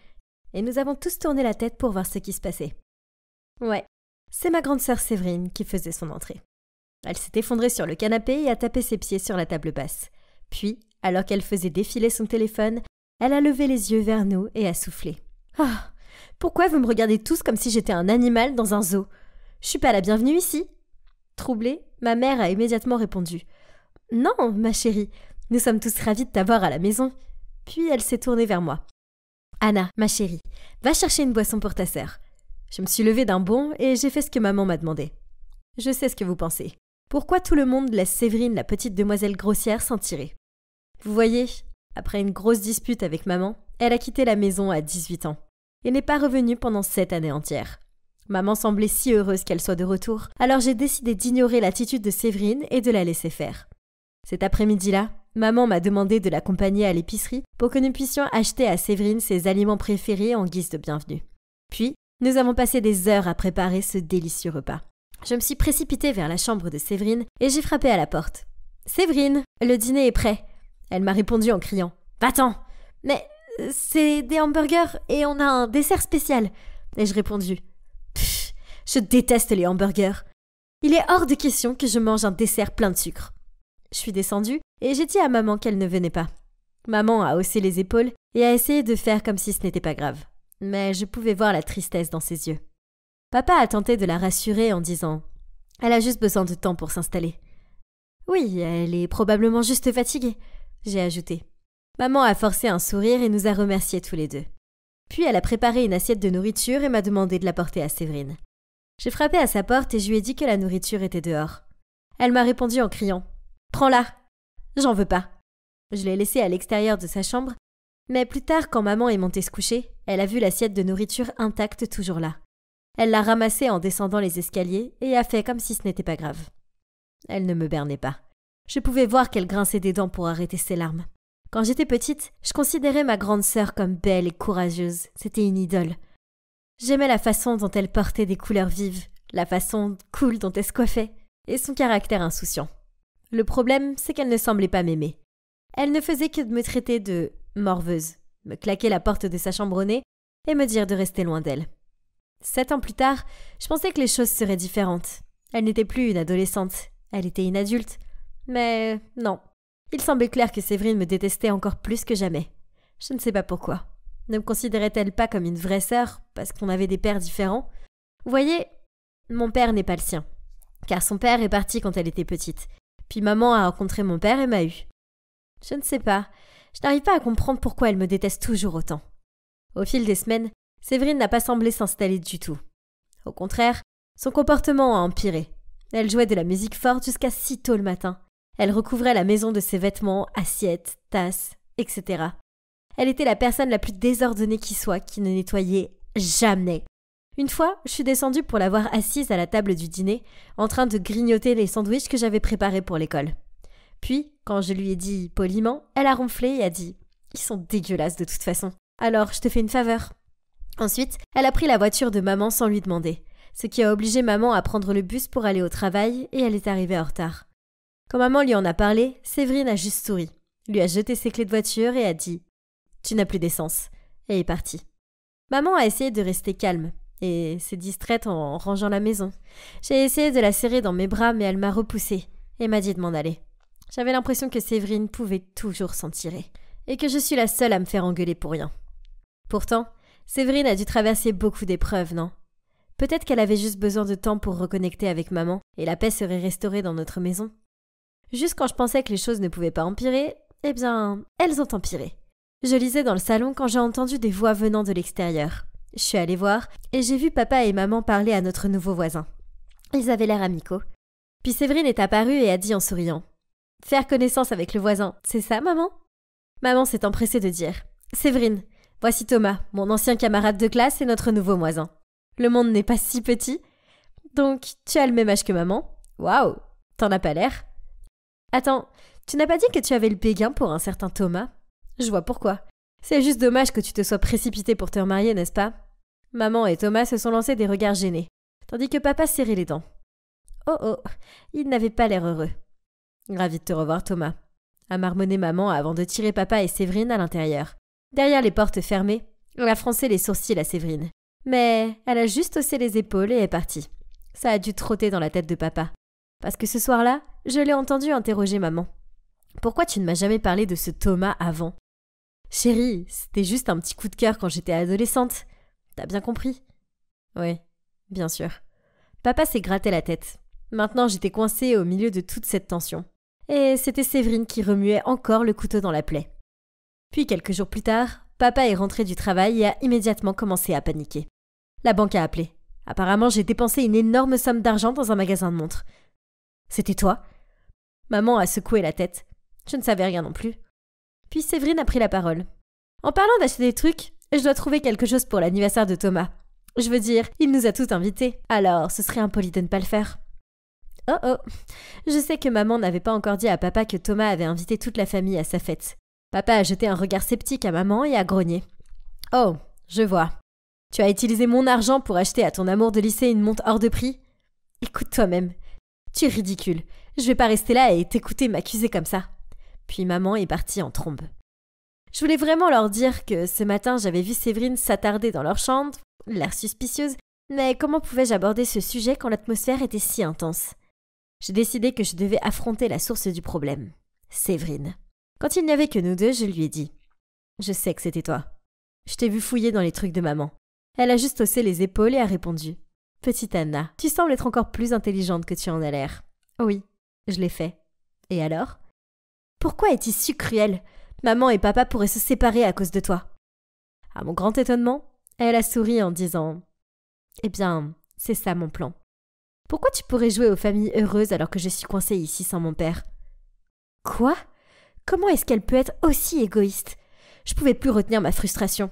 et nous avons tous tourné la tête pour voir ce qui se passait. Ouais, c'est ma grande sœur Séverine qui faisait son entrée. Elle s'est effondrée sur le canapé et a tapé ses pieds sur la table basse. Puis, alors qu'elle faisait défiler son téléphone, elle a levé les yeux vers nous et a soufflé. « Ah, pourquoi vous me regardez tous comme si j'étais un animal dans un zoo? Je suis pas la bienvenue ici !» Troublée, ma mère a immédiatement répondu. « Non, ma chérie, nous sommes tous ravis de t'avoir à la maison. » Puis elle s'est tournée vers moi. « Anna, ma chérie, va chercher une boisson pour ta sœur. » Je me suis levée d'un bond et j'ai fait ce que maman m'a demandé. Je sais ce que vous pensez. Pourquoi tout le monde laisse Séverine, la petite demoiselle grossière, s'en tirer? Vous voyez, après une grosse dispute avec maman, elle a quitté la maison à 18 ans et n'est pas revenue pendant 7 années entières. Maman semblait si heureuse qu'elle soit de retour, alors j'ai décidé d'ignorer l'attitude de Séverine et de la laisser faire. Cet après-midi-là, maman m'a demandé de l'accompagner à l'épicerie pour que nous puissions acheter à Séverine ses aliments préférés en guise de bienvenue. Puis, nous avons passé des heures à préparer ce délicieux repas. Je me suis précipitée vers la chambre de Séverine et j'ai frappé à la porte. « Séverine, le dîner est prêt !» Elle m'a répondu en criant « Va-t'en !»« Mais c'est des hamburgers et on a un dessert spécial !» Ai-je répondu. « Pfff, je déteste les hamburgers. Il est hors de question que je mange un dessert plein de sucre. » Je suis descendue et j'ai dit à maman qu'elle ne venait pas. Maman a haussé les épaules et a essayé de faire comme si ce n'était pas grave. Mais je pouvais voir la tristesse dans ses yeux. Papa a tenté de la rassurer en disant « Elle a juste besoin de temps pour s'installer. » « Oui, elle est probablement juste fatiguée, » j'ai ajouté. Maman a forcé un sourire et nous a remerciés tous les deux. Puis elle a préparé une assiette de nourriture et m'a demandé de la porter à Séverine. J'ai frappé à sa porte et je lui ai dit que la nourriture était dehors. Elle m'a répondu en criant « Prends-la !» « J'en veux pas. » Je l'ai laissée à l'extérieur de sa chambre Mais plus tard, quand maman est montée se coucher, elle a vu l'assiette de nourriture intacte toujours là. Elle l'a ramassée en descendant les escaliers et a fait comme si ce n'était pas grave. Elle ne me bernait pas. Je pouvais voir qu'elle grinçait des dents pour arrêter ses larmes. Quand j'étais petite, je considérais ma grande sœur comme belle et courageuse. C'était une idole. J'aimais la façon dont elle portait des couleurs vives, la façon cool dont elle se coiffait, et son caractère insouciant. Le problème, c'est qu'elle ne semblait pas m'aimer. Elle ne faisait que de me traiter de morveuse, me claquer la porte de sa chambre au nez et me dire de rester loin d'elle. 7 ans plus tard, je pensais que les choses seraient différentes. Elle n'était plus une adolescente, elle était une adulte. Mais non, il semblait clair que Séverine me détestait encore plus que jamais. Je ne sais pas pourquoi. Ne me considérait-elle pas comme une vraie sœur, parce qu'on avait des pères différents? Vous voyez, mon père n'est pas le sien, car son père est parti quand elle était petite. Puis maman a rencontré mon père et m'a eu. Je ne sais pas, je n'arrive pas à comprendre pourquoi elle me déteste toujours autant. Au fil des semaines, Séverine n'a pas semblé s'installer du tout. Au contraire, son comportement a empiré. Elle jouait de la musique forte jusqu'à si tôt le matin. Elle recouvrait la maison de ses vêtements, assiettes, tasses, etc. Elle était la personne la plus désordonnée qui soit, qui ne nettoyait jamais. Une fois, je suis descendue pour la voir assise à la table du dîner, en train de grignoter les sandwichs que j'avais préparés pour l'école. Puis, quand je lui ai dit poliment, elle a ronflé et a dit « Ils sont dégueulasses de toute façon. Alors, je te fais une faveur. » Ensuite, elle a pris la voiture de maman sans lui demander, ce qui a obligé maman à prendre le bus pour aller au travail et elle est arrivée en retard. Quand maman lui en a parlé, Séverine a juste souri, lui a jeté ses clés de voiture et a dit « Tu n'as plus d'essence » et est partie. Maman a essayé de rester calme et s'est distraite en rangeant la maison. J'ai essayé de la serrer dans mes bras mais elle m'a repoussée et m'a dit de m'en aller. J'avais l'impression que Séverine pouvait toujours s'en tirer et que je suis la seule à me faire engueuler pour rien. Pourtant, Séverine a dû traverser beaucoup d'épreuves, non? Peut-être qu'elle avait juste besoin de temps pour reconnecter avec maman et la paix serait restaurée dans notre maison. Juste quand je pensais que les choses ne pouvaient pas empirer, eh bien, elles ont empiré. Je lisais dans le salon quand j'ai entendu des voix venant de l'extérieur. Je suis allée voir et j'ai vu papa et maman parler à notre nouveau voisin. Ils avaient l'air amicaux. Puis Séverine est apparue et a dit en souriant « Faire connaissance avec le voisin, c'est ça, maman ?» Maman s'est empressée de dire « Séverine, voici Thomas, mon ancien camarade de classe et notre nouveau voisin. Le monde n'est pas si petit. Donc, tu as le même âge que maman. Waouh, t'en as pas l'air. Attends, tu n'as pas dit que tu avais le béguin pour un certain Thomas? Je vois pourquoi. C'est juste dommage que tu te sois précipité pour te remarier, n'est-ce pas? Maman et Thomas se sont lancés des regards gênés, tandis que papa serrait les dents. Oh oh, il n'avait pas l'air heureux. Ravi de te revoir, Thomas, a marmonné maman avant de tirer papa et Séverine à l'intérieur. Derrière les portes fermées, elle a froncé les sourcils à Séverine. Mais elle a juste haussé les épaules et est partie. Ça a dû trotter dans la tête de papa. Parce que ce soir-là, je l'ai entendu interroger maman. « Pourquoi tu ne m'as jamais parlé de ce Thomas avant ?»« Chérie, c'était juste un petit coup de cœur quand j'étais adolescente. T'as bien compris ?»« Oui, bien sûr. » Papa s'est gratté la tête. Maintenant, j'étais coincée au milieu de toute cette tension. Et c'était Séverine qui remuait encore le couteau dans la plaie. Puis quelques jours plus tard, papa est rentré du travail et a immédiatement commencé à paniquer. La banque a appelé. Apparemment, j'ai dépensé une énorme somme d'argent dans un magasin de montres. C'était toi? Maman a secoué la tête. Je ne savais rien non plus. Puis Séverine a pris la parole. En parlant d'acheter des trucs, je dois trouver quelque chose pour l'anniversaire de Thomas. Je veux dire, il nous a tous invités, alors ce serait impoli de ne pas le faire. Oh oh, je sais que maman n'avait pas encore dit à papa que Thomas avait invité toute la famille à sa fête. Papa a jeté un regard sceptique à maman et a grogné. Oh, je vois. Tu as utilisé mon argent pour acheter à ton amour de lycée une montre hors de prix? Écoute toi-même. Tu es ridicule. Je vais pas rester là et t'écouter m'accuser comme ça. Puis maman est partie en trombe. Je voulais vraiment leur dire que ce matin j'avais vu Séverine s'attarder dans leur chambre, l'air suspicieuse, mais comment pouvais-je aborder ce sujet quand l'atmosphère était si intense? J'ai décidé que je devais affronter la source du problème. Séverine. Quand il n'y avait que nous deux, je lui ai dit « Je sais que c'était toi. Je t'ai vu fouiller dans les trucs de maman. » Elle a juste haussé les épaules et a répondu « Petite Anna, tu sembles être encore plus intelligente que tu en as l'air. » Oui, je l'ai fait. Et alors? Pourquoi es-tu si cruelle? Maman et papa pourraient se séparer à cause de toi. À mon grand étonnement, elle a souri en disant « Eh bien, c'est ça mon plan. Pourquoi tu pourrais jouer aux familles heureuses alors que je suis coincée ici sans mon père? » Quoi? Comment est-ce qu'elle peut être aussi égoïste? Je pouvais plus retenir ma frustration.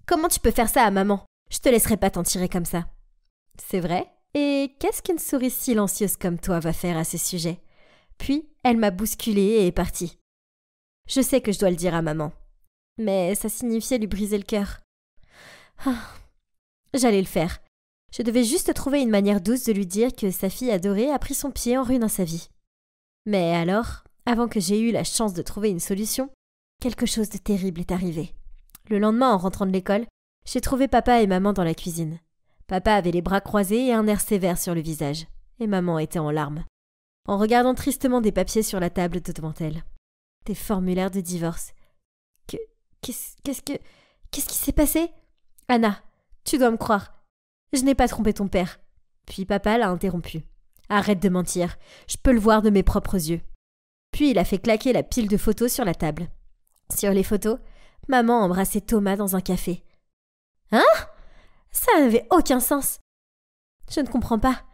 Comment tu peux faire ça à maman? Je te laisserai pas t'en tirer comme ça. C'est vrai? Et qu'est-ce qu'une souris silencieuse comme toi va faire à ce sujet? Puis, elle m'a bousculée et est partie. Je sais que je dois le dire à maman. Mais ça signifiait lui briser le cœur. J'allais le faire. Je devais juste trouver une manière douce de lui dire que sa fille adorée a pris son pied en ruinant sa vie. Mais alors, avant que j'aie eu la chance de trouver une solution, quelque chose de terrible est arrivé. Le lendemain, en rentrant de l'école, j'ai trouvé papa et maman dans la cuisine. Papa avait les bras croisés et un air sévère sur le visage, et maman était en larmes, en regardant tristement des papiers sur la table devant elle. Des formulaires de divorce. Qu'est-ce qui s'est passé? Anna, tu dois me croire. Je n'ai pas trompé ton père. Puis papa l'a interrompu. Arrête de mentir, je peux le voir de mes propres yeux. Puis il a fait claquer la pile de photos sur la table. Sur les photos, maman embrassait Thomas dans un café. Hein? Ça n'avait aucun sens. Je ne comprends pas.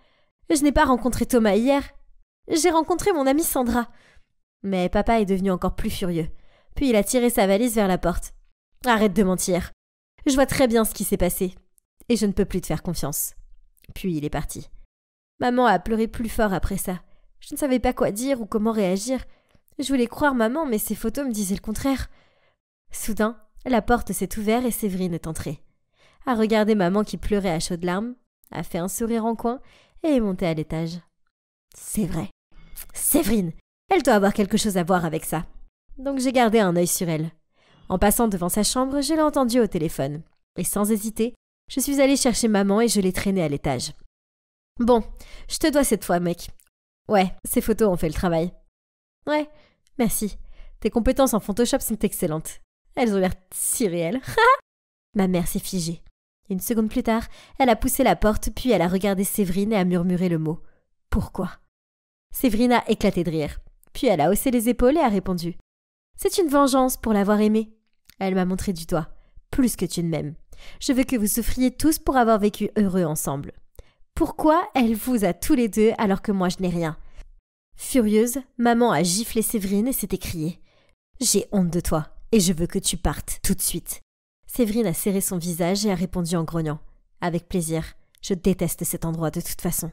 Je n'ai pas rencontré Thomas hier. J'ai rencontré mon amie Sandra. Mais papa est devenu encore plus furieux. Puis il a tiré sa valise vers la porte. Arrête de mentir. Je vois très bien ce qui s'est passé. Et je ne peux plus te faire confiance. Puis il est parti. Maman a pleuré plus fort après ça. Je ne savais pas quoi dire ou comment réagir. Je voulais croire maman, mais ses photos me disaient le contraire. Soudain, la porte s'est ouverte et Séverine est entrée. A regardé maman qui pleurait à chaudes larmes, a fait un sourire en coin et est montée à l'étage. C'est vrai. Séverine, elle doit avoir quelque chose à voir avec ça. Donc j'ai gardé un œil sur elle. En passant devant sa chambre, je l'ai entendue au téléphone. Et sans hésiter, je suis allée chercher maman et je l'ai traînée à l'étage. Bon, je te dois cette fois, mec. Ouais, ces photos ont fait le travail. Ouais, merci. Tes compétences en Photoshop sont excellentes. Elles ont l'air si réelles. Ma mère s'est figée. Une seconde plus tard, elle a poussé la porte, puis elle a regardé Séverine et a murmuré le mot. Pourquoi? Séverine a éclaté de rire. Puis elle a haussé les épaules et a répondu. C'est une vengeance pour l'avoir aimé. Elle m'a montré du doigt. Plus que tu ne m'aimes. Je veux que vous souffriez tous pour avoir vécu heureux ensemble. Pourquoi elle vous a tous les deux alors que moi je n'ai rien? Furieuse, maman a giflé Séverine et s'est écriée. J'ai honte de toi et je veux que tu partes tout de suite. Séverine a serré son visage et a répondu en grognant. Avec plaisir, je déteste cet endroit de toute façon.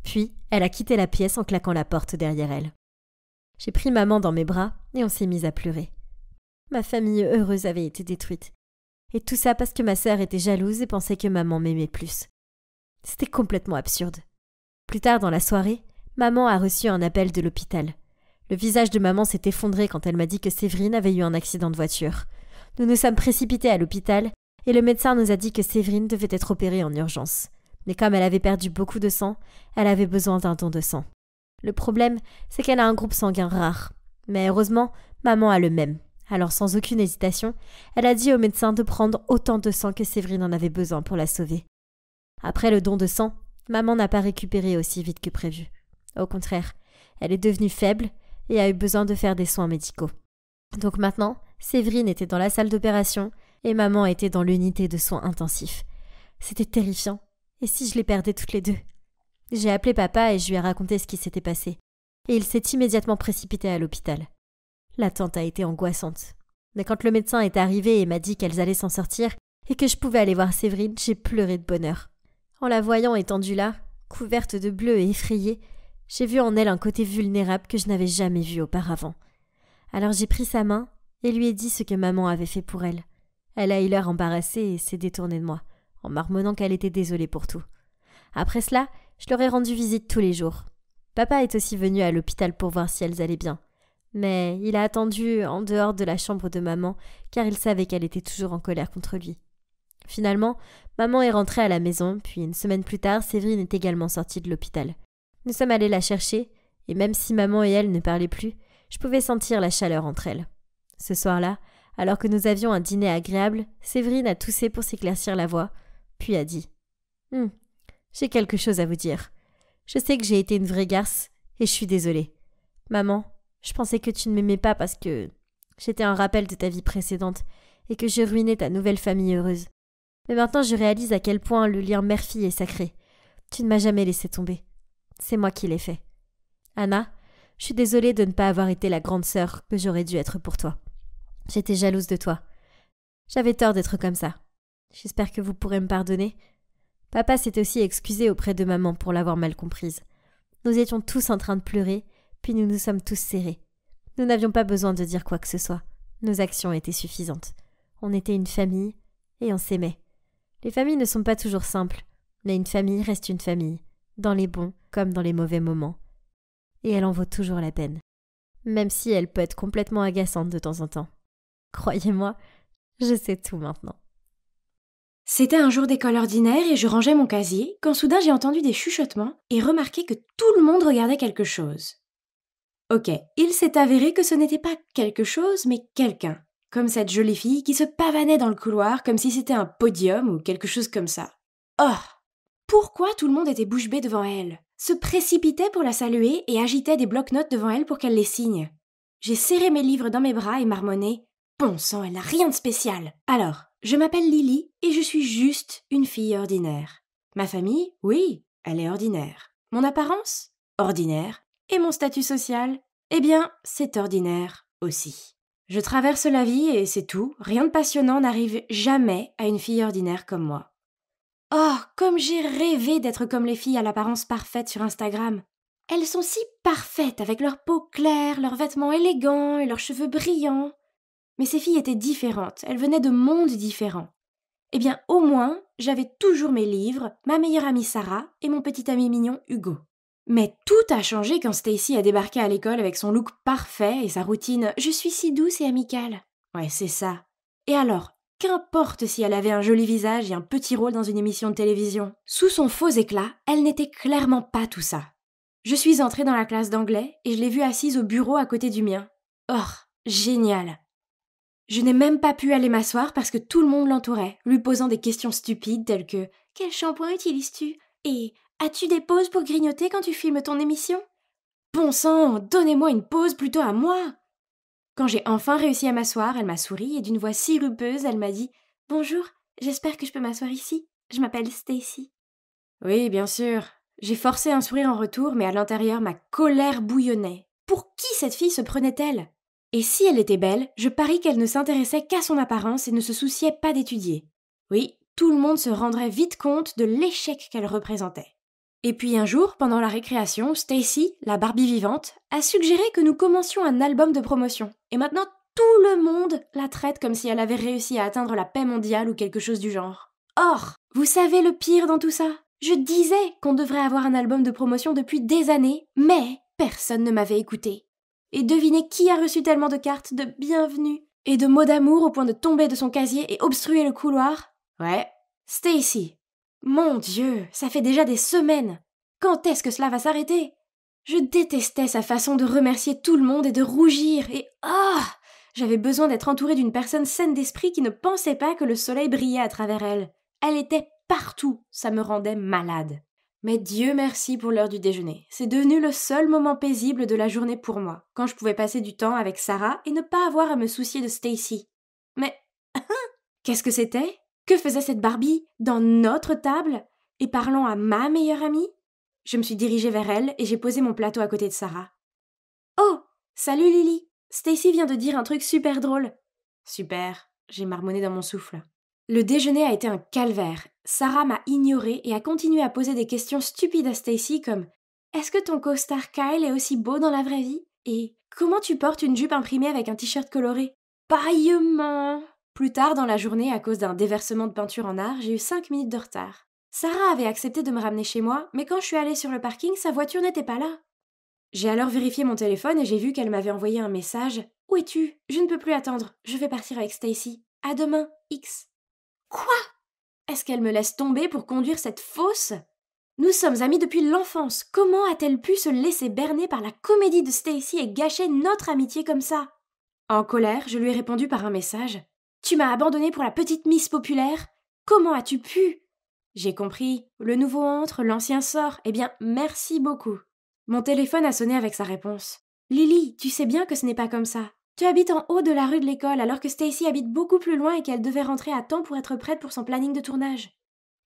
Puis, elle a quitté la pièce en claquant la porte derrière elle. J'ai pris maman dans mes bras et on s'est mis à pleurer. Ma famille heureuse avait été détruite. Et tout ça parce que ma sœur était jalouse et pensait que maman m'aimait plus. C'était complètement absurde. Plus tard dans la soirée, maman a reçu un appel de l'hôpital. Le visage de maman s'est effondré quand elle m'a dit que Séverine avait eu un accident de voiture. Nous nous sommes précipités à l'hôpital et le médecin nous a dit que Séverine devait être opérée en urgence. Mais comme elle avait perdu beaucoup de sang, elle avait besoin d'un don de sang. Le problème, c'est qu'elle a un groupe sanguin rare. Mais heureusement, maman a le même. Alors sans aucune hésitation, elle a dit au médecin de prendre autant de sang que Séverine en avait besoin pour la sauver. Après le don de sang, maman n'a pas récupéré aussi vite que prévu. Au contraire, elle est devenue faible et a eu besoin de faire des soins médicaux. Donc maintenant, Séverine était dans la salle d'opération et maman était dans l'unité de soins intensifs. C'était terrifiant. Et si je les perdais toutes les deux? J'ai appelé papa et je lui ai raconté ce qui s'était passé. Et il s'est immédiatement précipité à l'hôpital. L'attente a été angoissante. Mais quand le médecin est arrivé et m'a dit qu'elles allaient s'en sortir et que je pouvais aller voir Séverine, j'ai pleuré de bonheur. En la voyant étendue là, couverte de bleu et effrayée, j'ai vu en elle un côté vulnérable que je n'avais jamais vu auparavant. Alors j'ai pris sa main et lui ai dit ce que maman avait fait pour elle. Elle a eu l'air embarrassée et s'est détournée de moi, en marmonnant qu'elle était désolée pour tout. Après cela, je leur ai rendu visite tous les jours. Papa est aussi venu à l'hôpital pour voir si elles allaient bien. Mais il a attendu en dehors de la chambre de maman, car il savait qu'elle était toujours en colère contre lui. Finalement, maman est rentrée à la maison, puis une semaine plus tard, Séverine est également sortie de l'hôpital. Nous sommes allés la chercher, et même si maman et elle ne parlaient plus, je pouvais sentir la chaleur entre elles. Ce soir-là, alors que nous avions un dîner agréable, Séverine a toussé pour s'éclaircir la voix, puis a dit « J'ai quelque chose à vous dire. Je sais que j'ai été une vraie garce, et je suis désolée. Maman, je pensais que tu ne m'aimais pas parce que j'étais un rappel de ta vie précédente et que je ruinais ta nouvelle famille heureuse. Mais maintenant je réalise à quel point le lien mère-fille est sacré. Tu ne m'as jamais laissé tomber. C'est moi qui l'ai fait. Anna, je suis désolée de ne pas avoir été la grande sœur que j'aurais dû être pour toi. J'étais jalouse de toi. J'avais tort d'être comme ça. J'espère que vous pourrez me pardonner. Papa s'est aussi excusé auprès de maman pour l'avoir mal comprise. Nous étions tous en train de pleurer, puis nous nous sommes tous serrés. Nous n'avions pas besoin de dire quoi que ce soit. Nos actions étaient suffisantes. On était une famille et on s'aimait. Les familles ne sont pas toujours simples, mais une famille reste une famille, dans les bons comme dans les mauvais moments. Et elle en vaut toujours la peine. Même si elle peut être complètement agaçante de temps en temps. Croyez-moi, je sais tout maintenant. C'était un jour d'école ordinaire et je rangeais mon casier quand soudain j'ai entendu des chuchotements et remarqué que tout le monde regardait quelque chose. Ok, il s'est avéré que ce n'était pas quelque chose mais quelqu'un, comme cette jolie fille qui se pavanait dans le couloir comme si c'était un podium ou quelque chose comme ça. Oh! Pourquoi tout le monde était bouche bée devant elle, se précipitait pour la saluer et agitait des blocs-notes devant elle pour qu'elle les signe? J'ai serré mes livres dans mes bras et marmonné « Bon sang, elle n'a rien de spécial !» Alors, je m'appelle Lily et je suis juste une fille ordinaire. Ma famille, oui, elle est ordinaire. Mon apparence, ordinaire. Et mon statut social, eh bien, c'est ordinaire aussi. Je traverse la vie et c'est tout, rien de passionnant n'arrive jamais à une fille ordinaire comme moi. Oh, comme j'ai rêvé d'être comme les filles à l'apparence parfaite sur Instagram. Elles sont si parfaites avec leur peau claire, leurs vêtements élégants et leurs cheveux brillants. Mais ces filles étaient différentes, elles venaient de mondes différents. Eh bien, au moins, j'avais toujours mes livres, ma meilleure amie Sarah et mon petit ami mignon Hugo. Mais tout a changé quand Stacy a débarqué à l'école avec son look parfait et sa routine « Je suis si douce et amicale ». Ouais, c'est ça. Et alors, qu'importe si elle avait un joli visage et un petit rôle dans une émission de télévision. Sous son faux éclat, elle n'était clairement pas tout ça. Je suis entrée dans la classe d'anglais et je l'ai vue assise au bureau à côté du mien. Oh, génial! Je n'ai même pas pu aller m'asseoir parce que tout le monde l'entourait, lui posant des questions stupides telles que « Quel shampoing utilises-tu » et « As-tu des pauses pour grignoter quand tu filmes ton émission ?» Bon sang, donnez-moi une pause plutôt à moi! Quand j'ai enfin réussi à m'asseoir, elle m'a souri et d'une voix sirupeuse, elle m'a dit « Bonjour, j'espère que je peux m'asseoir ici. Je m'appelle Stacy. » Oui, bien sûr. J'ai forcé un sourire en retour, mais à l'intérieur, ma colère bouillonnait. Pour qui cette fille se prenait-elle? Et si elle était belle, je parie qu'elle ne s'intéressait qu'à son apparence et ne se souciait pas d'étudier. Oui, tout le monde se rendrait vite compte de l'échec qu'elle représentait. Et puis un jour, pendant la récréation, Stacy, la Barbie vivante, a suggéré que nous commencions un album de promotion. Et maintenant, tout le monde la traite comme si elle avait réussi à atteindre la paix mondiale ou quelque chose du genre. Or, vous savez le pire dans tout ça? Je disais qu'on devrait avoir un album de promotion depuis des années, mais personne ne m'avait écouté. Et devinez qui a reçu tellement de cartes de bienvenue et de mots d'amour au point de tomber de son casier et obstruer le couloir? Ouais, Stacy. Mon Dieu, ça fait déjà des semaines. Quand est-ce que cela va s'arrêter? Je détestais sa façon de remercier tout le monde et de rougir et j'avais besoin d'être entourée d'une personne saine d'esprit qui ne pensait pas que le soleil brillait à travers elle. Elle était partout, ça me rendait malade. Mais Dieu merci pour l'heure du déjeuner. C'est devenu le seul moment paisible de la journée pour moi, quand je pouvais passer du temps avec Sarah et ne pas avoir à me soucier de Stacy. Mais qu'est-ce que c'était? Que faisait cette Barbie dans notre table et parlant à ma meilleure amie? Je me suis dirigée vers elle et j'ai posé mon plateau à côté de Sarah. Oh, salut Lily. Stacy vient de dire un truc super drôle. Super, j'ai marmonné dans mon souffle. Le déjeuner a été un calvaire. Sarah m'a ignorée et a continué à poser des questions stupides à Stacy comme « Est-ce que ton co-star Kyle est aussi beau dans la vraie vie ?» et « Comment tu portes une jupe imprimée avec un t-shirt coloré ?» Paillement. Plus tard dans la journée, à cause d'un déversement de peinture en art, j'ai eu 5 minutes de retard. Sarah avait accepté de me ramener chez moi, mais quand je suis allée sur le parking, sa voiture n'était pas là. J'ai alors vérifié mon téléphone et j'ai vu qu'elle m'avait envoyé un message « Où es-tu? Je ne peux plus attendre. Je vais partir avec Stacy. À demain, X. » Quoi? Est-ce qu'elle me laisse tomber pour conduire cette fausse? Nous sommes amis depuis l'enfance. Comment a-t-elle pu se laisser berner par la comédie de Stacy et gâcher notre amitié comme ça? En colère, je lui ai répondu par un message. « Tu m'as abandonnée pour la petite Miss populaire? Comment as-tu pu? » J'ai compris. Le nouveau entre, l'ancien sort. Eh bien, merci beaucoup. Mon téléphone a sonné avec sa réponse. « Lily, tu sais bien que ce n'est pas comme ça. Tu habites en haut de la rue de l'école alors que Stacy habite beaucoup plus loin et qu'elle devait rentrer à temps pour être prête pour son planning de tournage. »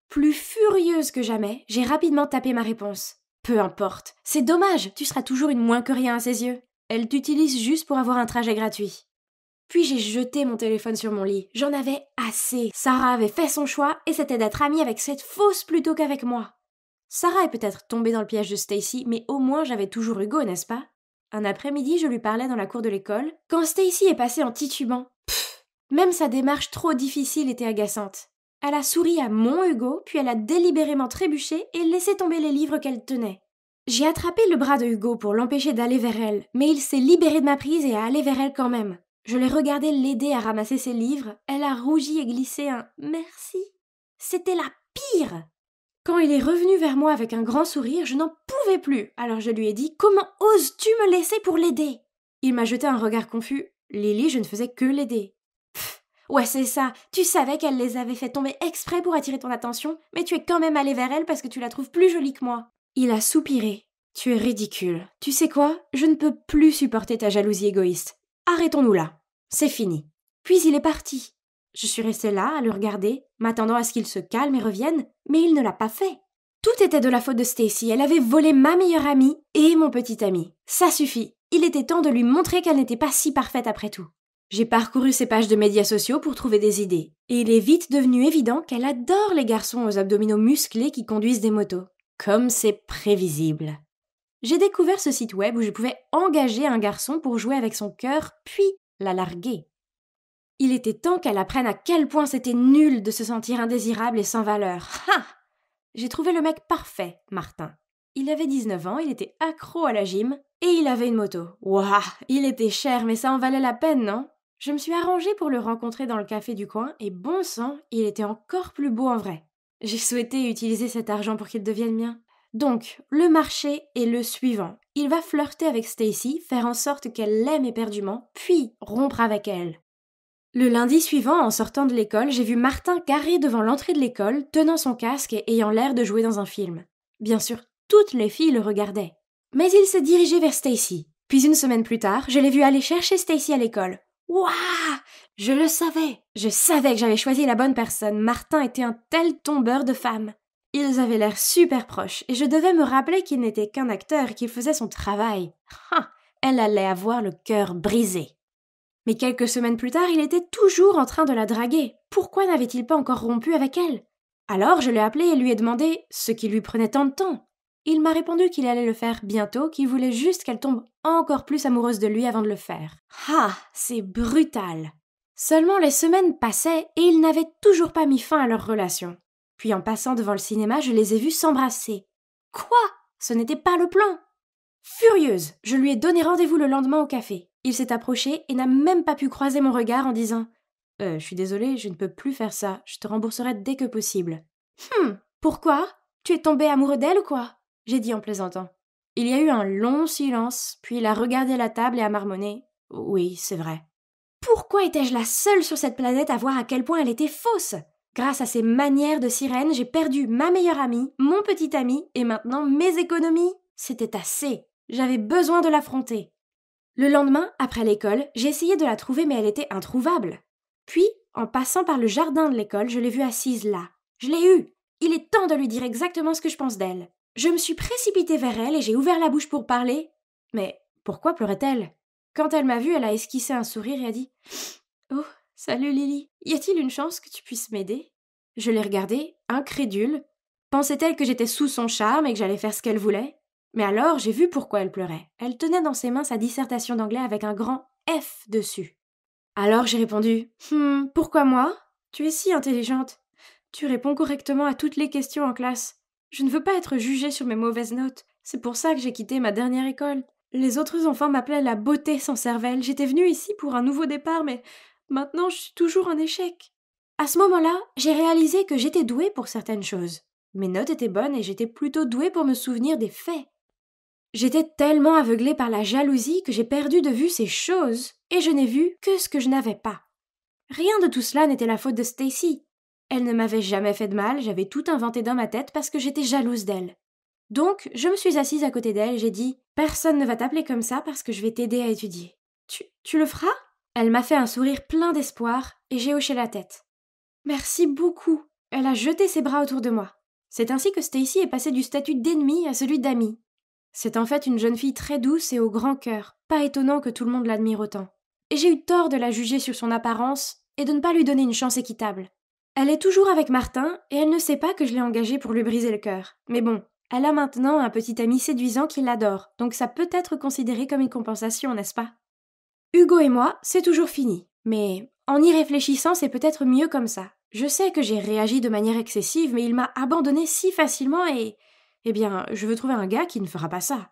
Plus furieuse que jamais, j'ai rapidement tapé ma réponse. « Peu importe. C'est dommage, tu seras toujours une moins que rien à ses yeux. Elle t'utilise juste pour avoir un trajet gratuit. » Puis j'ai jeté mon téléphone sur mon lit. J'en avais assez. Sarah avait fait son choix et c'était d'être amie avec cette fausse plutôt qu'avec moi. Sarah est peut-être tombée dans le piège de Stacy, mais au moins j'avais toujours Hugo, n'est-ce pas? Un après-midi, je lui parlais dans la cour de l'école, quand Stacy est passée en titubant. Même sa démarche trop difficile était agaçante. Elle a souri à mon Hugo, puis elle a délibérément trébuché et laissé tomber les livres qu'elle tenait. J'ai attrapé le bras de Hugo pour l'empêcher d'aller vers elle, mais il s'est libéré de ma prise et a allé vers elle quand même. Je l'ai regardé l'aider à ramasser ses livres, elle a rougi et glissé un « merci ». C'était la pire! Quand il est revenu vers moi avec un grand sourire, je n'en pouvais plus, alors je lui ai dit « Comment oses-tu me laisser pour l'aider ?» Il m'a jeté un regard confus. « Lily, je ne faisais que l'aider. » Ouais, c'est ça, tu savais qu'elle les avait fait tomber exprès pour attirer ton attention, mais tu es quand même allé vers elle parce que tu la trouves plus jolie que moi. Il a soupiré. Tu es ridicule. Tu sais quoi? Je ne peux plus supporter ta jalousie égoïste. Arrêtons-nous là. C'est fini. Puis il est parti. Je suis restée là, à le regarder, m'attendant à ce qu'il se calme et revienne, mais il ne l'a pas fait. Tout était de la faute de Stacy. Elle avait volé ma meilleure amie et mon petit ami. Ça suffit. Il était temps de lui montrer qu'elle n'était pas si parfaite après tout. J'ai parcouru ses pages de médias sociaux pour trouver des idées, et il est vite devenu évident qu'elle adore les garçons aux abdominaux musclés qui conduisent des motos. Comme c'est prévisible. J'ai découvert ce site web où je pouvais engager un garçon pour jouer avec son cœur, puis la larguer. Il était temps qu'elle apprenne à quel point c'était nul de se sentir indésirable et sans valeur. Ha! J'ai trouvé le mec parfait, Martin. Il avait 19 ans, il était accro à la gym, et il avait une moto. Ouah, il était cher, mais ça en valait la peine, non? Je me suis arrangée pour le rencontrer dans le café du coin, et bon sang, il était encore plus beau en vrai. J'ai souhaité utiliser cet argent pour qu'il devienne mien. Donc, le marché est le suivant. Il va flirter avec Stacy, faire en sorte qu'elle l'aime éperdument, puis rompre avec elle. Le lundi suivant, en sortant de l'école, j'ai vu Martin garé devant l'entrée de l'école, tenant son casque et ayant l'air de jouer dans un film. Bien sûr, toutes les filles le regardaient. Mais il s'est dirigé vers Stacy. Puis une semaine plus tard, je l'ai vu aller chercher Stacy à l'école. Ouah! Je le savais! Je savais que j'avais choisi la bonne personne. Martin était un tel tombeur de femmes. Ils avaient l'air super proches, et je devais me rappeler qu'il n'était qu'un acteur et qu'il faisait son travail. Elle allait avoir le cœur brisé. Mais quelques semaines plus tard, il était toujours en train de la draguer. Pourquoi n'avait-il pas encore rompu avec elle? Alors je l'ai appelé et lui ai demandé ce qui lui prenait tant de temps. Il m'a répondu qu'il allait le faire bientôt, qu'il voulait juste qu'elle tombe encore plus amoureuse de lui avant de le faire. Ah, c'est brutal. Seulement les semaines passaient et ils n'avaient toujours pas mis fin à leur relation. Puis en passant devant le cinéma, je les ai vus s'embrasser. Quoi? Ce n'était pas le plan. Furieuse, je lui ai donné rendez-vous le lendemain au café. Il s'est approché et n'a même pas pu croiser mon regard en disant « Je suis désolée, je ne peux plus faire ça, je te rembourserai dès que possible. » Pourquoi? Tu es tombé amoureux d'elle ou quoi? J'ai dit en plaisantant. Il y a eu un long silence, puis il a regardé la table et a marmonné « Oui, c'est vrai. » Pourquoi étais-je la seule sur cette planète à voir à quel point elle était fausse? Grâce à ses manières de sirène, j'ai perdu ma meilleure amie, mon petit ami, et maintenant mes économies. C'était assez. J'avais besoin de l'affronter. Le lendemain, après l'école, j'ai essayé de la trouver mais elle était introuvable. Puis, en passant par le jardin de l'école, je l'ai vue assise là. Je l'ai eue. Il est temps de lui dire exactement ce que je pense d'elle. Je me suis précipitée vers elle et j'ai ouvert la bouche pour parler. Mais pourquoi pleurait-elle? Quand elle m'a vue, elle a esquissé un sourire et a dit « Oh, salut Lily, y a-t-il une chance que tu puisses m'aider ?» Je l'ai regardée, incrédule. Pensait-elle que j'étais sous son charme et que j'allais faire ce qu'elle voulait? Mais alors, j'ai vu pourquoi elle pleurait. Elle tenait dans ses mains sa dissertation d'anglais avec un grand F dessus. Alors j'ai répondu « Pourquoi moi? Tu es si intelligente. Tu réponds correctement à toutes les questions en classe. Je ne veux pas être jugée sur mes mauvaises notes. C'est pour ça que j'ai quitté ma dernière école. Les autres enfants m'appelaient la beauté sans cervelle. J'étais venue ici pour un nouveau départ, mais maintenant je suis toujours en échec. » À ce moment-là, j'ai réalisé que j'étais douée pour certaines choses. Mes notes étaient bonnes et j'étais plutôt douée pour me souvenir des faits. J'étais tellement aveuglée par la jalousie que j'ai perdu de vue ces choses, et je n'ai vu que ce que je n'avais pas. Rien de tout cela n'était la faute de Stacy. Elle ne m'avait jamais fait de mal, j'avais tout inventé dans ma tête parce que j'étais jalouse d'elle. Donc, je me suis assise à côté d'elle et j'ai dit « Personne ne va t'appeler comme ça parce que je vais t'aider à étudier. Tu le feras ?» Elle m'a fait un sourire plein d'espoir et j'ai hoché la tête. « Merci beaucoup. » Elle a jeté ses bras autour de moi. C'est ainsi que Stacy est passée du statut d'ennemie à celui d'amie. C'est en fait une jeune fille très douce et au grand cœur. Pas étonnant que tout le monde l'admire autant. et j'ai eu tort de la juger sur son apparence et de ne pas lui donner une chance équitable. Elle est toujours avec Martin et elle ne sait pas que je l'ai engagée pour lui briser le cœur. Mais bon, elle a maintenant un petit ami séduisant qui l'adore, donc ça peut être considéré comme une compensation, n'est-ce pas? Hugo et moi, c'est toujours fini. Mais en y réfléchissant, c'est peut-être mieux comme ça. Je sais que j'ai réagi de manière excessive, mais il m'a abandonnée si facilement et... Eh bien, je veux trouver un gars qui ne fera pas ça.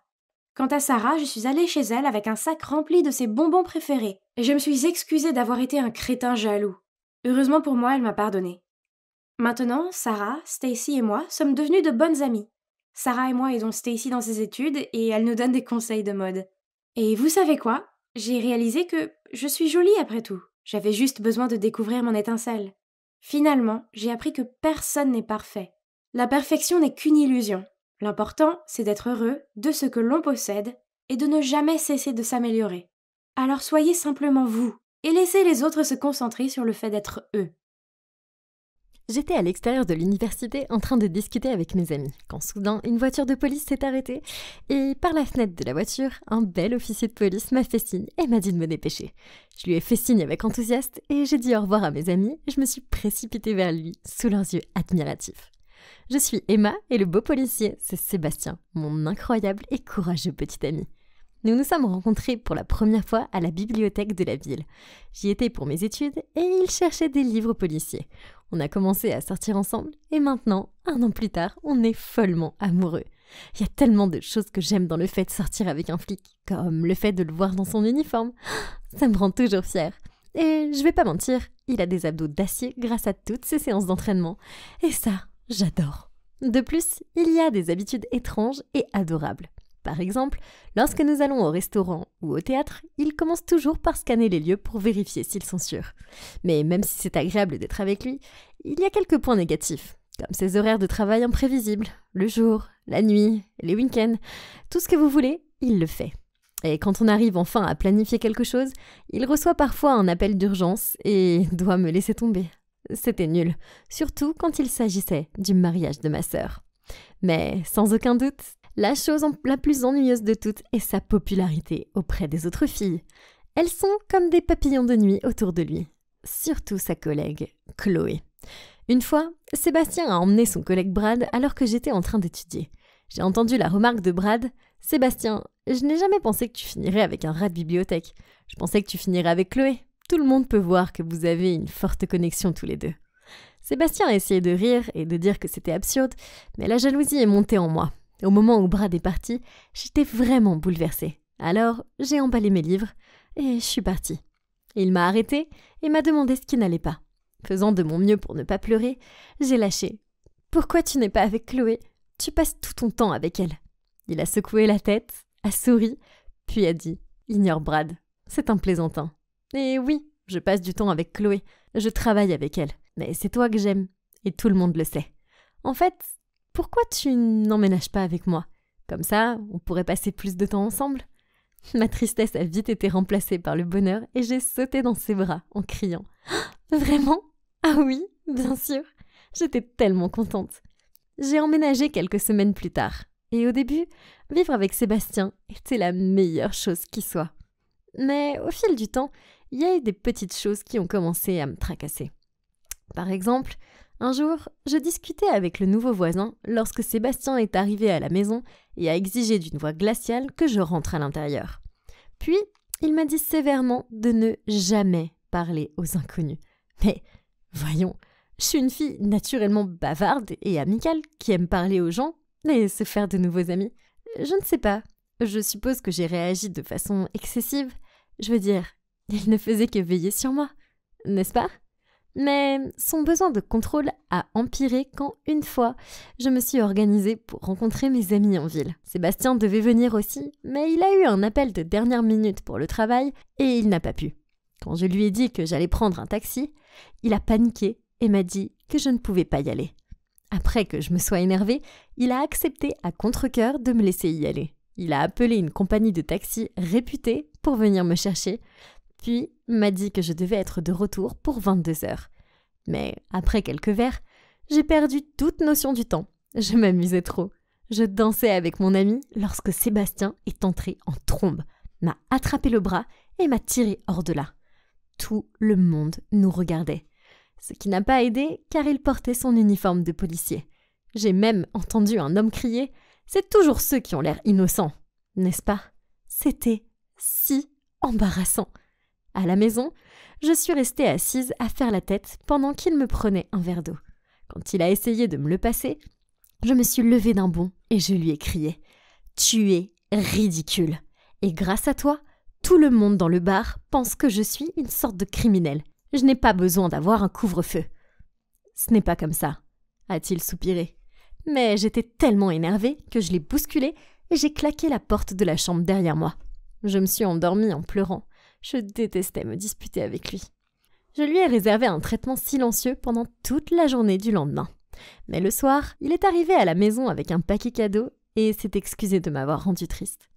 Quant à Sarah, je suis allée chez elle avec un sac rempli de ses bonbons préférés, et je me suis excusée d'avoir été un crétin jaloux. Heureusement pour moi, elle m'a pardonné. Maintenant, Sarah, Stacy et moi sommes devenues de bonnes amies. Sarah et moi aidons Stacy dans ses études et elle nous donne des conseils de mode. Et vous savez quoi? J'ai réalisé que je suis jolie après tout. J'avais juste besoin de découvrir mon étincelle. Finalement, j'ai appris que personne n'est parfait. La perfection n'est qu'une illusion. L'important, c'est d'être heureux de ce que l'on possède et de ne jamais cesser de s'améliorer. Alors soyez simplement vous et laissez les autres se concentrer sur le fait d'être eux. J'étais à l'extérieur de l'université en train de discuter avec mes amis, quand soudain une voiture de police s'est arrêtée et par la fenêtre de la voiture, un bel officier de police m'a fait signe et m'a dit de me dépêcher. Je lui ai fait signe avec enthousiasme et j'ai dit au revoir à mes amis et je me suis précipitée vers lui sous leurs yeux admiratifs. Je suis Emma et le beau policier, c'est Sébastien, mon incroyable et courageux petit ami. Nous nous sommes rencontrés pour la première fois à la bibliothèque de la ville. J'y étais pour mes études et il cherchait des livres policiers. On a commencé à sortir ensemble et maintenant, 1 an plus tard, on est follement amoureux. Il y a tellement de choses que j'aime dans le fait de sortir avec un flic, comme le fait de le voir dans son uniforme. Ça me rend toujours fière. Et je vais pas mentir, il a des abdos d'acier grâce à toutes ses séances d'entraînement. Et ça, j'adore. De plus, il y a des habitudes étranges et adorables. Par exemple, lorsque nous allons au restaurant ou au théâtre, il commence toujours par scanner les lieux pour vérifier s'ils sont sûrs. Mais même si c'est agréable d'être avec lui, il y a quelques points négatifs, comme ses horaires de travail imprévisibles, le jour, la nuit, les week-ends, tout ce que vous voulez, il le fait. Et quand on arrive enfin à planifier quelque chose, il reçoit parfois un appel d'urgence et doit me laisser tomber. C'était nul, surtout quand il s'agissait du mariage de ma sœur. Mais sans aucun doute, la chose la plus ennuyeuse de toutes est sa popularité auprès des autres filles. Elles sont comme des papillons de nuit autour de lui. Surtout sa collègue, Chloé. Une fois, Sébastien a emmené son collègue Brad alors que j'étais en train d'étudier. J'ai entendu la remarque de Brad. « Sébastien, je n'ai jamais pensé que tu finirais avec un rat de bibliothèque. Je pensais que tu finirais avec Chloé. Tout le monde peut voir que vous avez une forte connexion tous les deux. » Sébastien a essayé de rire et de dire que c'était absurde, mais la jalousie est montée en moi. Au moment où Brad est parti, j'étais vraiment bouleversée. Alors, j'ai emballé mes livres et je suis partie. Il m'a arrêtée et m'a demandé ce qui n'allait pas. Faisant de mon mieux pour ne pas pleurer, j'ai lâché. « Pourquoi tu n'es pas avec Chloé ? Tu passes tout ton temps avec elle. » Il a secoué la tête, a souri, puis a dit « Ignore Brad, c'est un plaisantin. » Et oui, je passe du temps avec Chloé, je travaille avec elle, mais c'est toi que j'aime, et tout le monde le sait. En fait, pourquoi tu n'emménages pas avec moi ? Comme ça, on pourrait passer plus de temps ensemble. Ma tristesse a vite été remplacée par le bonheur et j'ai sauté dans ses bras en criant « Vraiment ? Ah oui, bien sûr !» J'étais tellement contente. J'ai emménagé quelques semaines plus tard. Et au début, vivre avec Sébastien était la meilleure chose qui soit. Mais au fil du temps, il y a eu des petites choses qui ont commencé à me tracasser. Par exemple, un jour, je discutais avec le nouveau voisin lorsque Sébastien est arrivé à la maison et a exigé d'une voix glaciale que je rentre à l'intérieur. Puis, il m'a dit sévèrement de ne jamais parler aux inconnus. Mais voyons, je suis une fille naturellement bavarde et amicale qui aime parler aux gens et se faire de nouveaux amis. Je ne sais pas, je suppose que j'ai réagi de façon excessive. Je veux dire, il ne faisait que veiller sur moi, n'est-ce pas ? Mais son besoin de contrôle a empiré quand, une fois, je me suis organisée pour rencontrer mes amis en ville. Sébastien devait venir aussi, mais il a eu un appel de dernière minute pour le travail et il n'a pas pu. Quand je lui ai dit que j'allais prendre un taxi, il a paniqué et m'a dit que je ne pouvais pas y aller. Après que je me sois énervée, il a accepté à contre-cœur de me laisser y aller. Il a appelé une compagnie de taxi réputée pour venir me chercher, puis m'a dit que je devais être de retour pour 22h. Mais après quelques verres, j'ai perdu toute notion du temps. Je m'amusais trop. Je dansais avec mon ami lorsque Sébastien est entré en trombe, m'a attrapé le bras et m'a tiré hors de là. Tout le monde nous regardait. Ce qui n'a pas aidé car il portait son uniforme de policier. J'ai même entendu un homme crier « C'est toujours ceux qui ont l'air innocents !» N'est-ce pas? C'était si embarrassant. À la maison, je suis restée assise à faire la tête pendant qu'il me prenait un verre d'eau. Quand il a essayé de me le passer, je me suis levée d'un bond et je lui ai crié « Tu es ridicule ! Et grâce à toi, tout le monde dans le bar pense que je suis une sorte de criminelle. Je n'ai pas besoin d'avoir un couvre-feu. » « Ce n'est pas comme ça, » a-t-il soupiré. Mais j'étais tellement énervée que je l'ai bousculé et j'ai claqué la porte de la chambre derrière moi. Je me suis endormie en pleurant. Je détestais me disputer avec lui. Je lui ai réservé un traitement silencieux pendant toute la journée du lendemain. Mais le soir, il est arrivé à la maison avec un paquet cadeau et s'est excusé de m'avoir rendue triste.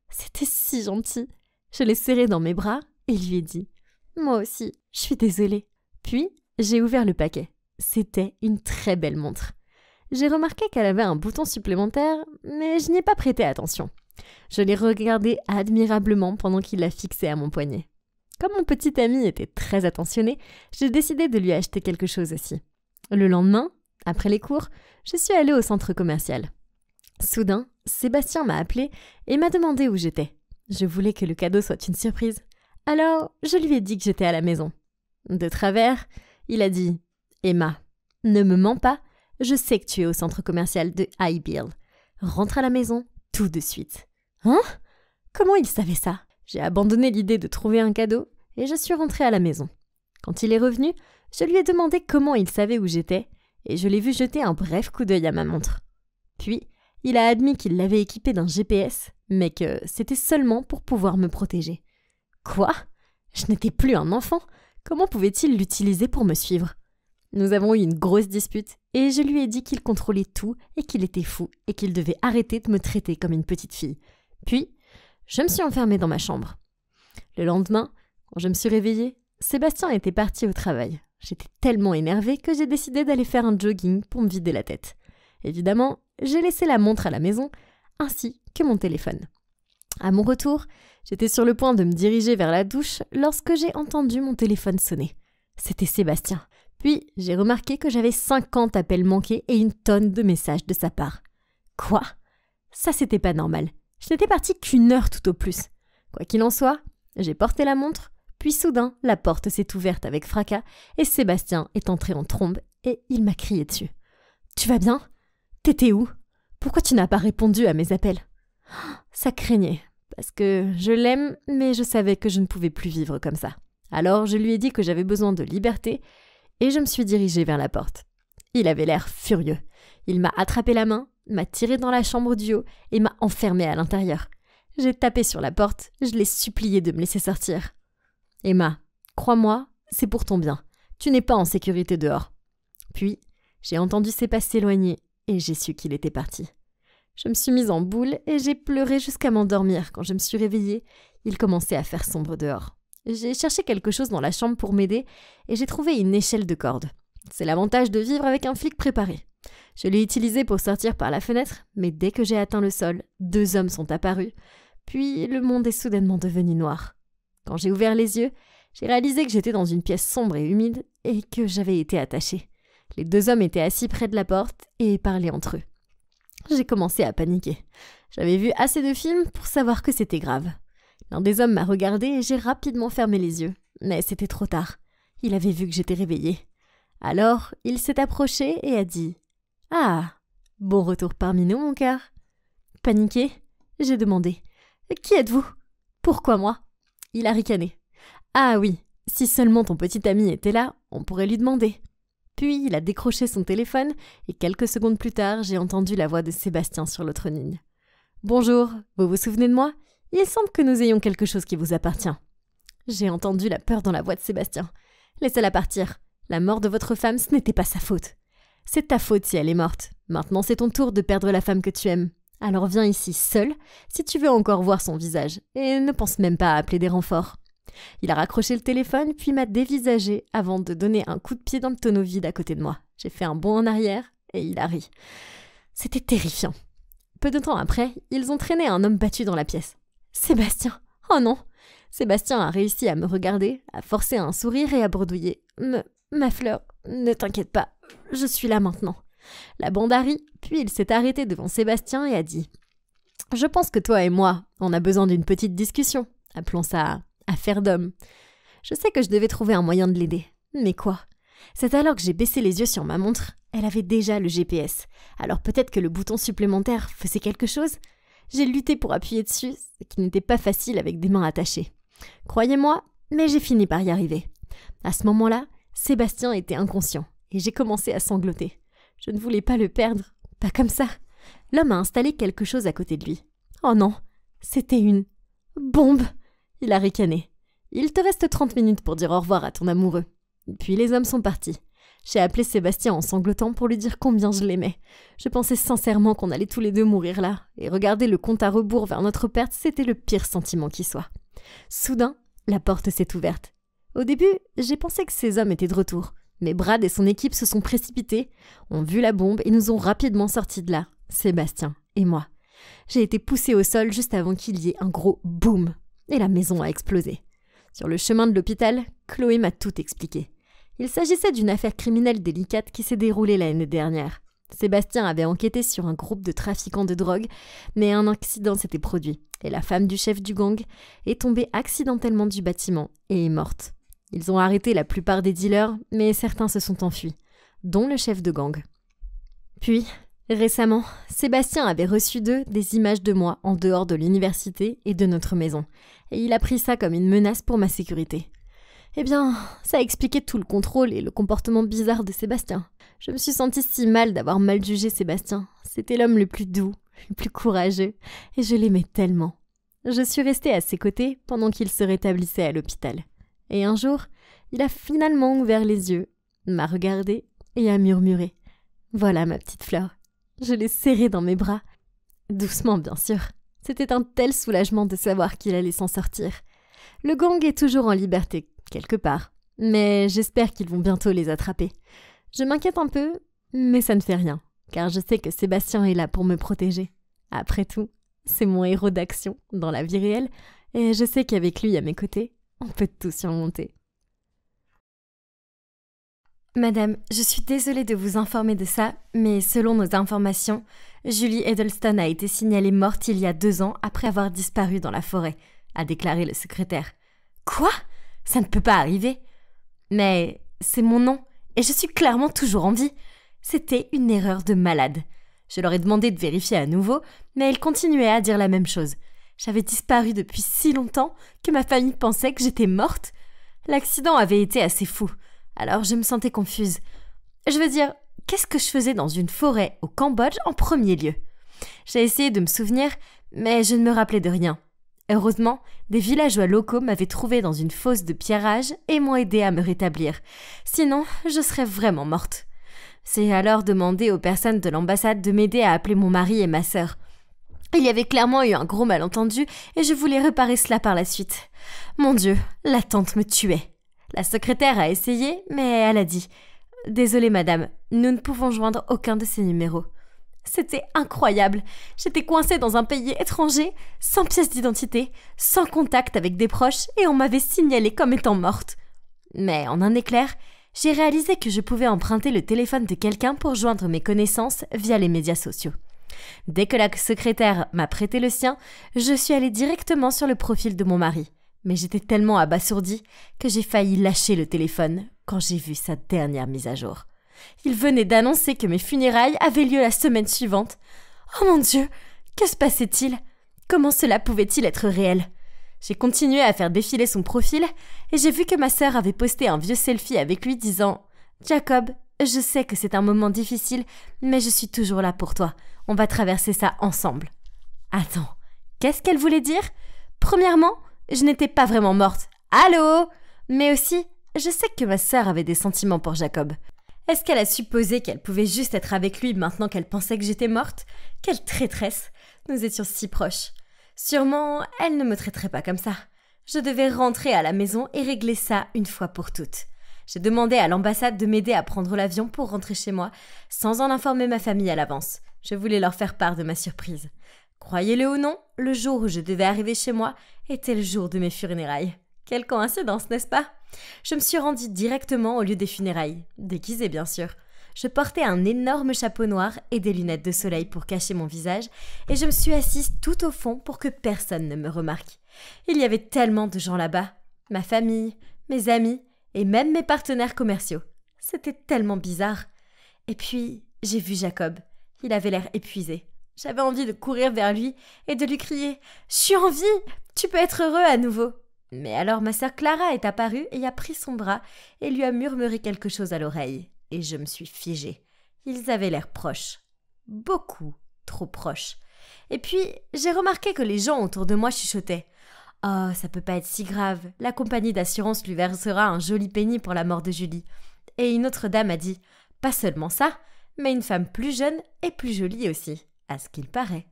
C'était si gentil. Je l'ai serré dans mes bras et lui ai dit « Moi aussi, je suis désolée. » Puis, j'ai ouvert le paquet. C'était une très belle montre. J'ai remarqué qu'elle avait un bouton supplémentaire, mais je n'y ai pas prêté attention. Je l'ai regardée admirablement pendant qu'il la fixait à mon poignet. Comme mon petit ami était très attentionné, j'ai décidé de lui acheter quelque chose aussi. Le lendemain, après les cours, je suis allée au centre commercial. Soudain, Sébastien m'a appelé et m'a demandé où j'étais. Je voulais que le cadeau soit une surprise. Alors, je lui ai dit que j'étais à la maison. De travers, il a dit « Emma, ne me mens pas, je sais que tu es au centre commercial de High Bill. Rentre à la maison tout de suite. » Hein? Comment il savait ça? J'ai abandonné l'idée de trouver un cadeau et je suis rentrée à la maison. Quand il est revenu, je lui ai demandé comment il savait où j'étais et je l'ai vu jeter un bref coup d'œil à ma montre. Puis, il a admis qu'il l'avait équipée d'un GPS, mais que c'était seulement pour pouvoir me protéger. Quoi? Je n'étais plus un enfant. Comment pouvait-il l'utiliser pour me suivre? Nous avons eu une grosse dispute et je lui ai dit qu'il contrôlait tout et qu'il était fou et qu'il devait arrêter de me traiter comme une petite fille. Puis, je me suis enfermée dans ma chambre. Le lendemain, quand je me suis réveillée, Sébastien était parti au travail. J'étais tellement énervée que j'ai décidé d'aller faire un jogging pour me vider la tête. Évidemment, j'ai laissé la montre à la maison, ainsi que mon téléphone. À mon retour, j'étais sur le point de me diriger vers la douche lorsque j'ai entendu mon téléphone sonner. C'était Sébastien. Puis, j'ai remarqué que j'avais 50 appels manqués et une tonne de messages de sa part. Quoi? Ça, c'était pas normal. Je n'étais partie qu'1 heure tout au plus. Quoi qu'il en soit, j'ai porté la montre, puis soudain, la porte s'est ouverte avec fracas et Sébastien est entré en trombe et il m'a crié dessus. « Tu vas bien? T'étais où? Pourquoi tu n'as pas répondu à mes appels ?» Ça craignait, parce que je l'aime, mais je savais que je ne pouvais plus vivre comme ça. Alors, je lui ai dit que j'avais besoin de liberté et je me suis dirigée vers la porte. Il avait l'air furieux. Il m'a attrapé la main, m'a tiré dans la chambre du haut et m'a enfermée à l'intérieur. J'ai tapé sur la porte, je l'ai supplié de me laisser sortir. « Emma, crois-moi, c'est pour ton bien. Tu n'es pas en sécurité dehors. » Puis, j'ai entendu ses pas s'éloigner et j'ai su qu'il était parti. Je me suis mise en boule et j'ai pleuré jusqu'à m'endormir. Quand je me suis réveillée, il commençait à faire sombre dehors. J'ai cherché quelque chose dans la chambre pour m'aider et j'ai trouvé une échelle de corde. C'est l'avantage de vivre avec un flic préparé. Je l'ai utilisée pour sortir par la fenêtre, mais dès que j'ai atteint le sol, 2 hommes sont apparus. Puis le monde est soudainement devenu noir. Quand j'ai ouvert les yeux, j'ai réalisé que j'étais dans une pièce sombre et humide et que j'avais été attachée. Les 2 hommes étaient assis près de la porte et parlaient entre eux. J'ai commencé à paniquer. J'avais vu assez de films pour savoir que c'était grave. L'un des hommes m'a regardée et j'ai rapidement fermé les yeux. Mais c'était trop tard. Il avait vu que j'étais réveillée. Alors, il s'est approché et a dit « Ah, bon retour parmi nous, mon cœur !» Paniquée, j'ai demandé « Qui êtes-vous ? Pourquoi moi ?» Il a ricané. « Ah oui, si seulement ton petit ami était là, on pourrait lui demander. » Puis il a décroché son téléphone et quelques secondes plus tard, j'ai entendu la voix de Sébastien sur l'autre ligne. « Bonjour, vous vous souvenez de moi ? Il semble que nous ayons quelque chose qui vous appartient. » J'ai entendu la peur dans la voix de Sébastien. « Laissez-la partir. La mort de votre femme, ce n'était pas sa faute. C'est ta faute si elle est morte. Maintenant, c'est ton tour de perdre la femme que tu aimes. Alors viens ici seul, si tu veux encore voir son visage, et ne pense même pas à appeler des renforts. » Il a raccroché le téléphone, puis m'a dévisagé avant de donner un coup de pied dans le tonneau vide à côté de moi. J'ai fait un bond en arrière, et il a ri. C'était terrifiant. Peu de temps après, ils ont traîné un homme battu dans la pièce. « Sébastien, oh non, Sébastien a réussi à me regarder, à forcer un sourire et à bredouiller. Ma fleur, ne t'inquiète pas, je suis là maintenant. La bande a ri, puis il s'est arrêté devant Sébastien et a dit « Je pense que toi et moi, on a besoin d'une petite discussion. Appelons ça affaire d'homme. » Je sais que je devais trouver un moyen de l'aider. Mais quoi? C'est alors que j'ai baissé les yeux sur ma montre. Elle avait déjà le GPS. Alors peut-être que le bouton supplémentaire faisait quelque chose? J'ai lutté pour appuyer dessus, ce qui n'était pas facile avec des mains attachées. Croyez-moi, mais j'ai fini par y arriver. À ce moment-là, Sébastien était inconscient et j'ai commencé à sangloter. Je ne voulais pas le perdre, pas comme ça. L'homme a installé quelque chose à côté de lui. Oh non, c'était une bombe. Il a ricané. Il te reste 30 minutes pour dire au revoir à ton amoureux. Puis les hommes sont partis. J'ai appelé Sébastien en sanglotant pour lui dire combien je l'aimais. Je pensais sincèrement qu'on allait tous les deux mourir là, et regarder le compte à rebours vers notre perte, c'était le pire sentiment qui soit. Soudain, la porte s'est ouverte. Au début, j'ai pensé que ces hommes étaient de retour, mais Brad et son équipe se sont précipités, ont vu la bombe et nous ont rapidement sortis de là, Sébastien et moi. J'ai été poussée au sol juste avant qu'il y ait un gros boum, et la maison a explosé. Sur le chemin de l'hôpital, Chloé m'a tout expliqué. Il s'agissait d'une affaire criminelle délicate qui s'est déroulée l'année dernière. Sébastien avait enquêté sur un groupe de trafiquants de drogue, mais un accident s'était produit, et la femme du chef du gang est tombée accidentellement du bâtiment et est morte. Ils ont arrêté la plupart des dealers, mais certains se sont enfuis, dont le chef de gang. Puis, récemment, Sébastien avait reçu d'eux des images de moi en dehors de l'université et de notre maison, et il a pris ça comme une menace pour ma sécurité. Eh bien, ça a expliqué tout le contrôle et le comportement bizarre de Sébastien. Je me suis sentie si mal d'avoir mal jugé Sébastien. C'était l'homme le plus doux, le plus courageux, et je l'aimais tellement. Je suis restée à ses côtés pendant qu'il se rétablissait à l'hôpital. Et un jour, il a finalement ouvert les yeux, m'a regardé et a murmuré « Voilà ma petite fleur ». Je l'ai serré dans mes bras. Doucement, bien sûr. C'était un tel soulagement de savoir qu'il allait s'en sortir. Le gang est toujours en liberté, quelque part, mais j'espère qu'ils vont bientôt les attraper. Je m'inquiète un peu, mais ça ne fait rien, car je sais que Sébastien est là pour me protéger. Après tout, c'est mon héros d'action dans la vie réelle, et je sais qu'avec lui à mes côtés, on peut tout surmonter. Madame, je suis désolée de vous informer de ça, mais selon nos informations, Julie Edelstone a été signalée morte il y a 2 ans après avoir disparu dans la forêt, a déclaré le secrétaire. Quoi ? Ça ne peut pas arriver. Mais c'est mon nom, et je suis clairement toujours en vie. C'était une erreur de malade. Je leur ai demandé de vérifier à nouveau, mais ils continuaient à dire la même chose. J'avais disparu depuis si longtemps que ma famille pensait que j'étais morte. L'accident avait été assez fou, alors je me sentais confuse. Je veux dire, qu'est-ce que je faisais dans une forêt au Cambodge en premier lieu ? J'ai essayé de me souvenir, mais je ne me rappelais de rien. Heureusement, des villageois locaux m'avaient trouvée dans une fosse de pierrage et m'ont aidé à me rétablir. Sinon, je serais vraiment morte. J'ai alors demandé aux personnes de l'ambassade de m'aider à appeler mon mari et ma sœur. Il y avait clairement eu un gros malentendu et je voulais réparer cela par la suite. Mon Dieu, l'attente me tuait. La secrétaire a essayé, mais elle a dit « Désolée madame, nous ne pouvons joindre aucun de ces numéros ». C'était incroyable. J'étais coincée dans un pays étranger, sans pièce d'identité, sans contact avec des proches et on m'avait signalée comme étant morte. Mais en un éclair, j'ai réalisé que je pouvais emprunter le téléphone de quelqu'un pour joindre mes connaissances via les médias sociaux. Dès que la secrétaire m'a prêté le sien, je suis allée directement sur le profil de mon mari. Mais j'étais tellement abasourdie que j'ai failli lâcher le téléphone quand j'ai vu sa dernière mise à jour. Il venait d'annoncer que mes funérailles avaient lieu la semaine suivante. Oh mon Dieu, que se passait-il ? Comment cela pouvait-il être réel ? J'ai continué à faire défiler son profil et j'ai vu que ma sœur avait posté un vieux selfie avec lui disant « Jacob, je sais que c'est un moment difficile, mais je suis toujours là pour toi. On va traverser ça ensemble. » Attends, qu'est-ce qu'elle voulait dire ? Premièrement, je n'étais pas vraiment morte. Allô ? Mais aussi, je sais que ma sœur avait des sentiments pour Jacob. Est-ce qu'elle a supposé qu'elle pouvait juste être avec lui maintenant qu'elle pensait que j'étais morte ? Quelle traîtresse ! Nous étions si proches. Sûrement, elle ne me traiterait pas comme ça. Je devais rentrer à la maison et régler ça une fois pour toutes. J'ai demandé à l'ambassade de m'aider à prendre l'avion pour rentrer chez moi, sans en informer ma famille à l'avance. Je voulais leur faire part de ma surprise. Croyez-le ou non, le jour où je devais arriver chez moi était le jour de mes funérailles. Quelle coïncidence, n'est-ce pas? Je me suis rendue directement au lieu des funérailles, déguisée bien sûr. Je portais un énorme chapeau noir et des lunettes de soleil pour cacher mon visage et je me suis assise tout au fond pour que personne ne me remarque. Il y avait tellement de gens là-bas, ma famille, mes amis et même mes partenaires commerciaux. C'était tellement bizarre. Et puis, j'ai vu Jacob. Il avait l'air épuisé. J'avais envie de courir vers lui et de lui crier « Je suis en vie! Tu peux être heureux à nouveau !» Mais alors ma sœur Clara est apparue et a pris son bras et lui a murmuré quelque chose à l'oreille. Et je me suis figée. Ils avaient l'air proches. Beaucoup trop proches. Et puis, j'ai remarqué que les gens autour de moi chuchotaient. « Oh, ça peut pas être si grave. La compagnie d'assurance lui versera un joli penny pour la mort de Julie. » Et une autre dame a dit « Pas seulement ça, mais une femme plus jeune et plus jolie aussi, à ce qu'il paraît. »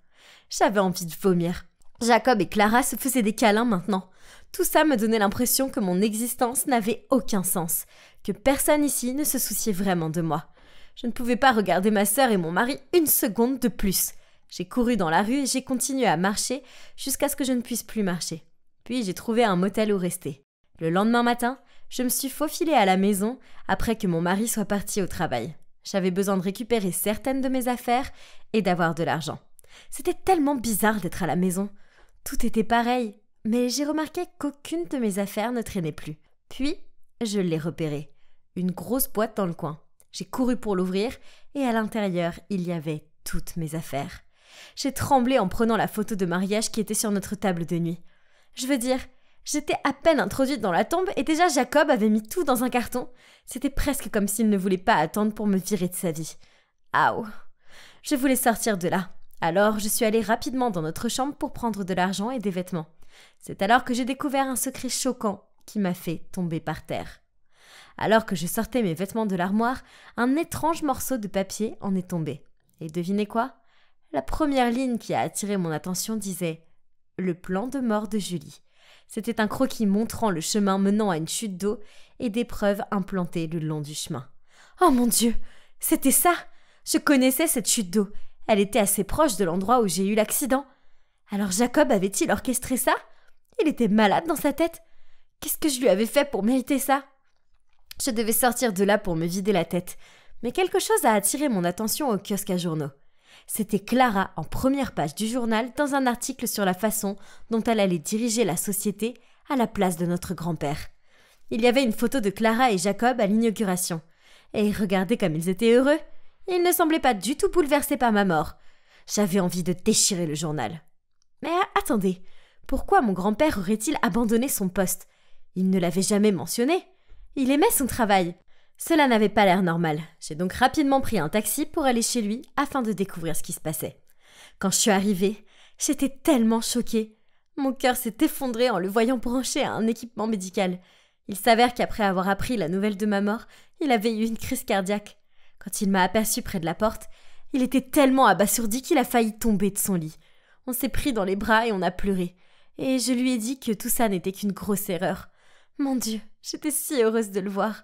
J'avais envie de vomir. Jacob et Clara se faisaient des câlins maintenant. Tout ça me donnait l'impression que mon existence n'avait aucun sens, que personne ici ne se souciait vraiment de moi. Je ne pouvais pas regarder ma sœur et mon mari une seconde de plus. J'ai couru dans la rue et j'ai continué à marcher jusqu'à ce que je ne puisse plus marcher. Puis j'ai trouvé un motel où rester. Le lendemain matin, je me suis faufilée à la maison après que mon mari soit parti au travail. J'avais besoin de récupérer certaines de mes affaires et d'avoir de l'argent. C'était tellement bizarre d'être à la maison. Tout était pareil, mais j'ai remarqué qu'aucune de mes affaires ne traînait plus. Puis, je l'ai repérée. Une grosse boîte dans le coin. J'ai couru pour l'ouvrir et à l'intérieur, il y avait toutes mes affaires. J'ai tremblé en prenant la photo de mariage qui était sur notre table de nuit. Je veux dire, j'étais à peine introduite dans la tombe et déjà Jacob avait mis tout dans un carton. C'était presque comme s'il ne voulait pas attendre pour me virer de sa vie. Aouh! Je voulais sortir de là. Alors, je suis allée rapidement dans notre chambre pour prendre de l'argent et des vêtements. C'est alors que j'ai découvert un secret choquant qui m'a fait tomber par terre. Alors que je sortais mes vêtements de l'armoire, un étrange morceau de papier en est tombé. Et devinez quoi? La première ligne qui a attiré mon attention disait « Le plan de mort de Julie ». C'était un croquis montrant le chemin menant à une chute d'eau et des preuves implantées le long du chemin. Oh mon Dieu! C'était ça! Je connaissais cette chute d'eau. Elle était assez proche de l'endroit où j'ai eu l'accident. Alors Jacob avait-il orchestré ça? Il était malade dans sa tête. Qu'est-ce que je lui avais fait pour mériter ça? Je devais sortir de là pour me vider la tête. Mais quelque chose a attiré mon attention au kiosque à journaux. C'était Clara en première page du journal dans un article sur la façon dont elle allait diriger la société à la place de notre grand-père. Il y avait une photo de Clara et Jacob à l'inauguration. Et regardez comme ils étaient heureux. Ils ne semblaient pas du tout bouleversés par ma mort. J'avais envie de déchirer le journal. Mais attendez, pourquoi mon grand-père aurait-il abandonné son poste? Il ne l'avait jamais mentionné. Il aimait son travail. Cela n'avait pas l'air normal. J'ai donc rapidement pris un taxi pour aller chez lui afin de découvrir ce qui se passait. Quand je suis arrivée, j'étais tellement choquée. Mon cœur s'est effondré en le voyant branché à un équipement médical. Il s'avère qu'après avoir appris la nouvelle de ma mort, il avait eu une crise cardiaque. Quand il m'a aperçue près de la porte, il était tellement abasourdi qu'il a failli tomber de son lit. On s'est pris dans les bras et on a pleuré. Et je lui ai dit que tout ça n'était qu'une grosse erreur. Mon Dieu, j'étais si heureuse de le voir.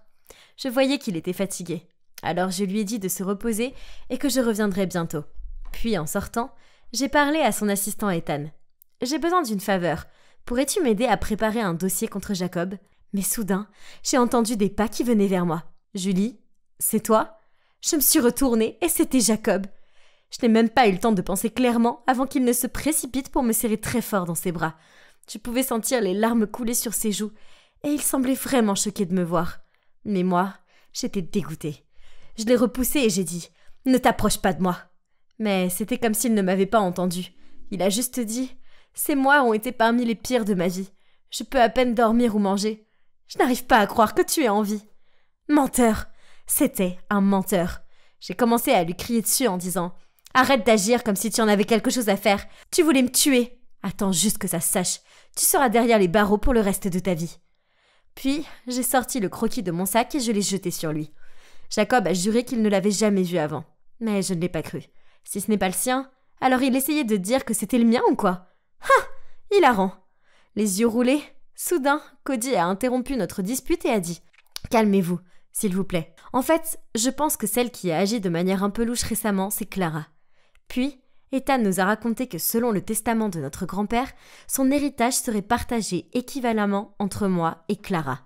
Je voyais qu'il était fatigué. Alors je lui ai dit de se reposer et que je reviendrais bientôt. Puis en sortant, j'ai parlé à son assistant Ethan. « J'ai besoin d'une faveur. Pourrais-tu m'aider à préparer un dossier contre Jacob ?» Mais soudain, j'ai entendu des pas qui venaient vers moi. « Julie, c'est toi ?» Je me suis retournée et c'était Jacob. Je n'ai même pas eu le temps de penser clairement avant qu'il ne se précipite pour me serrer très fort dans ses bras. Je pouvais sentir les larmes couler sur ses joues et il semblait vraiment choqué de me voir. Mais moi, j'étais dégoûtée. Je l'ai repoussé et j'ai dit « Ne t'approche pas de moi !» Mais c'était comme s'il ne m'avait pas entendu. Il a juste dit « Ces mois ont été parmi les pires de ma vie. Je peux à peine dormir ou manger. Je n'arrive pas à croire que tu es en vie. » Menteur! C'était un menteur. J'ai commencé à lui crier dessus en disant « Arrête d'agir comme si tu en avais quelque chose à faire. Tu voulais me tuer. Attends juste que ça se sache. Tu seras derrière les barreaux pour le reste de ta vie. » Puis, j'ai sorti le croquis de mon sac et je l'ai jeté sur lui. Jacob a juré qu'il ne l'avait jamais vu avant. Mais je ne l'ai pas cru. Si ce n'est pas le sien, alors il essayait de dire que c'était le mien ou quoi? Ah! Hilarant! Les yeux roulés, soudain, Cody a interrompu notre dispute et a dit « Calmez-vous, s'il vous plaît. En fait, je pense que celle qui a agi de manière un peu louche récemment, c'est Clara. » Puis, Ethan nous a raconté que selon le testament de notre grand-père, son héritage serait partagé équivalemment entre moi et Clara.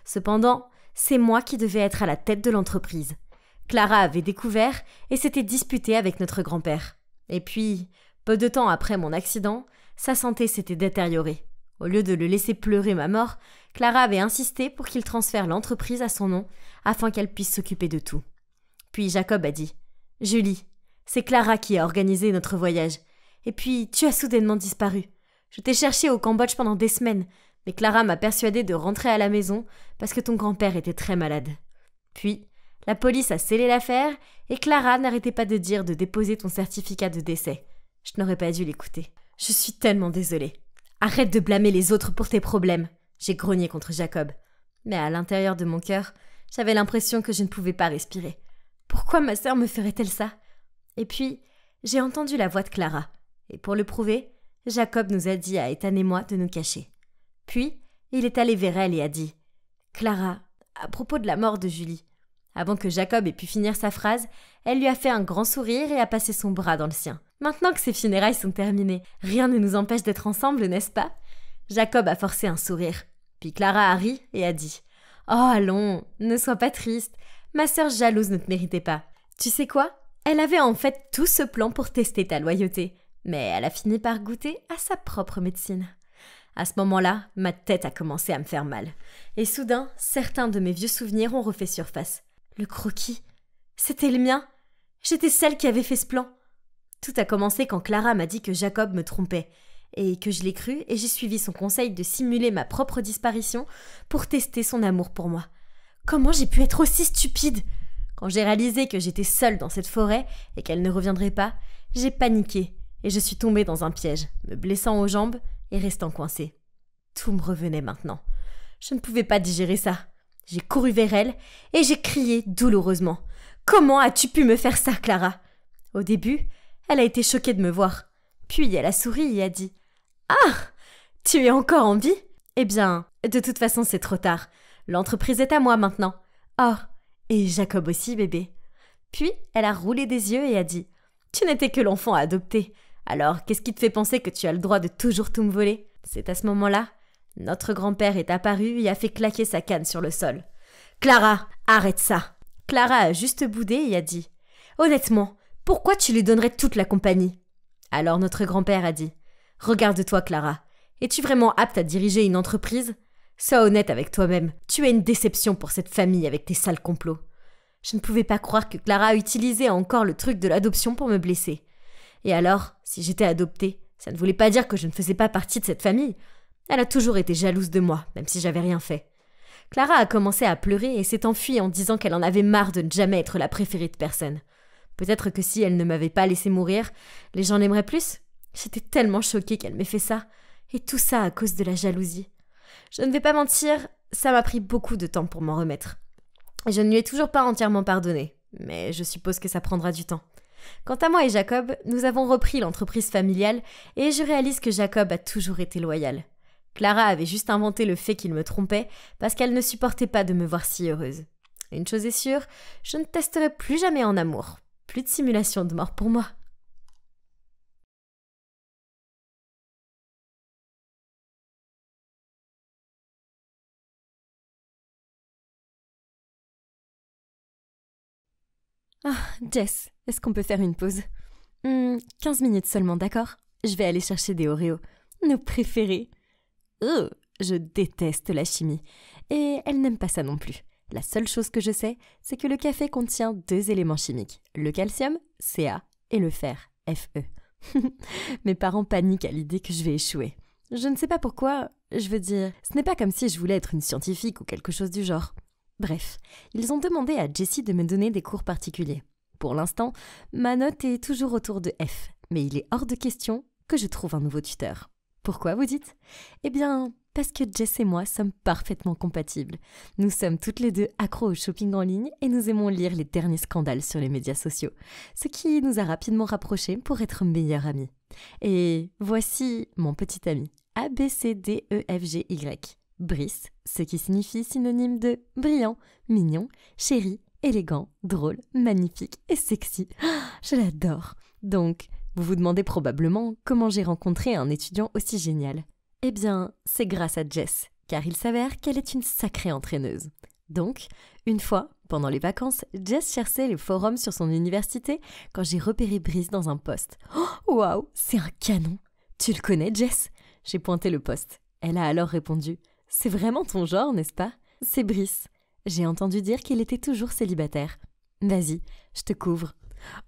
Cependant, c'est moi qui devais être à la tête de l'entreprise. Clara avait découvert et s'était disputée avec notre grand-père. Et puis, peu de temps après mon accident, sa santé s'était détériorée. Au lieu de le laisser pleurer ma mort, Clara avait insisté pour qu'il transfère l'entreprise à son nom afin qu'elle puisse s'occuper de tout. Puis Jacob a dit « Julie, c'est Clara qui a organisé notre voyage. Et puis, tu as soudainement disparu. Je t'ai cherché au Cambodge pendant des semaines, mais Clara m'a persuadée de rentrer à la maison parce que ton grand-père était très malade. Puis, la police a scellé l'affaire et Clara n'arrêtait pas de dire de déposer ton certificat de décès. Je n'aurais pas dû l'écouter. Je suis tellement désolée. Arrête de blâmer les autres pour tes problèmes. » J'ai grogné contre Jacob. Mais à l'intérieur de mon cœur, j'avais l'impression que je ne pouvais pas respirer. Pourquoi ma sœur me ferait-elle ça? Et puis, j'ai entendu la voix de Clara. Et pour le prouver, Jacob nous a dit à Ethan et moi de nous cacher. Puis, il est allé vers elle et a dit « Clara, à propos de la mort de Julie. » Avant que Jacob ait pu finir sa phrase, elle lui a fait un grand sourire et a passé son bras dans le sien. Maintenant que ces funérailles sont terminées, rien ne nous empêche d'être ensemble, n'est-ce pas? Jacob a forcé un sourire. Puis Clara a ri et a dit « Oh allons, ne sois pas triste. Ma sœur jalouse ne te méritait pas. Tu sais quoi? Elle avait en fait tout ce plan pour tester ta loyauté. Mais elle a fini par goûter à sa propre médecine. » À ce moment-là, ma tête a commencé à me faire mal. Et soudain, certains de mes vieux souvenirs ont refait surface. Le croquis, c'était le mien. J'étais celle qui avait fait ce plan. Tout a commencé quand Clara m'a dit que Jacob me trompait. Et que je l'ai cru et j'ai suivi son conseil de simuler ma propre disparition pour tester son amour pour moi. Comment j'ai pu être aussi stupide? Quand j'ai réalisé que j'étais seule dans cette forêt et qu'elle ne reviendrait pas, j'ai paniqué et je suis tombée dans un piège, me blessant aux jambes et restant coincée. Tout me revenait maintenant. Je ne pouvais pas digérer ça. J'ai couru vers elle et j'ai crié douloureusement. « Comment as-tu pu me faire ça, Clara ?» Au début, elle a été choquée de me voir. Puis elle a souri et a dit « Ah, tu es encore en vie ? Eh bien, de toute façon, c'est trop tard. L'entreprise est à moi maintenant. Oh, et Jacob aussi, bébé. » Puis elle a roulé des yeux et a dit « Tu n'étais que l'enfant adopté. Alors, qu'est-ce qui te fait penser que tu as le droit de toujours tout me voler ?» C'est à ce moment-là, notre grand-père est apparu et a fait claquer sa canne sur le sol. « Clara, arrête ça !» Clara a juste boudé et a dit « Honnêtement, pourquoi tu lui donnerais toute la compagnie ?» Alors notre grand-père a dit « Regarde-toi, Clara. Es-tu vraiment apte à diriger une entreprise ? Sois honnête avec toi-même. Tu es une déception pour cette famille avec tes sales complots. » Je ne pouvais pas croire que Clara utilisait encore le truc de l'adoption pour me blesser. Et alors, si j'étais adoptée, ça ne voulait pas dire que je ne faisais pas partie de cette famille. Elle a toujours été jalouse de moi, même si j'avais rien fait. Clara a commencé à pleurer et s'est enfuie en disant qu'elle en avait marre de ne jamais être la préférée de personne. Peut-être que si elle ne m'avait pas laissé mourir, les gens l'aimeraient plus. J'étais tellement choquée qu'elle m'ait fait ça. Et tout ça à cause de la jalousie. Je ne vais pas mentir, ça m'a pris beaucoup de temps pour m'en remettre. Je ne lui ai toujours pas entièrement pardonné, mais je suppose que ça prendra du temps. Quant à moi et Jacob, nous avons repris l'entreprise familiale et je réalise que Jacob a toujours été loyal. Clara avait juste inventé le fait qu'il me trompait parce qu'elle ne supportait pas de me voir si heureuse. Une chose est sûre, je ne testerai plus jamais en amour. Plus de simulation de mort pour moi. Ah, Jess, est-ce qu'on peut faire une pause? 15 minutes seulement, d'accord? Je vais aller chercher des Oreos. Nos préférés. Oh, je déteste la chimie. Et elle n'aime pas ça non plus. La seule chose que je sais, c'est que le café contient 2 éléments chimiques. Le calcium, Ca, et le fer, Fe. Mes parents paniquent à l'idée que je vais échouer. Je ne sais pas pourquoi, je veux dire, ce n'est pas comme si je voulais être une scientifique ou quelque chose du genre. Bref, ils ont demandé à Jessie de me donner des cours particuliers. Pour l'instant, ma note est toujours autour de F, mais il est hors de question que je trouve un nouveau tuteur. Pourquoi, vous dites? Eh bien, parce que Jess et moi sommes parfaitement compatibles. Nous sommes toutes les deux accros au shopping en ligne et nous aimons lire les derniers scandales sur les médias sociaux, ce qui nous a rapidement rapprochés pour être meilleurs amis. Et voici mon petit ami, ABCDEFGY. Brice, ce qui signifie synonyme de brillant, mignon, chéri, élégant, drôle, magnifique et sexy. Je l'adore. Donc, Vous vous demandez probablement comment j'ai rencontré un étudiant aussi génial. Eh bien, c'est grâce à Jess, car il s'avère qu'elle est une sacrée entraîneuse. Donc, une fois, pendant les vacances, Jess cherchait les forums sur son université quand j'ai repéré Brice dans un post. Oh, waouh, c'est un canon! Tu le connais, Jess? J'ai pointé le post. Elle a alors répondu « C'est vraiment ton genre, n'est-ce pas? C'est Brice. » J'ai entendu dire qu'il était toujours célibataire. « Vas-y, je te couvre. »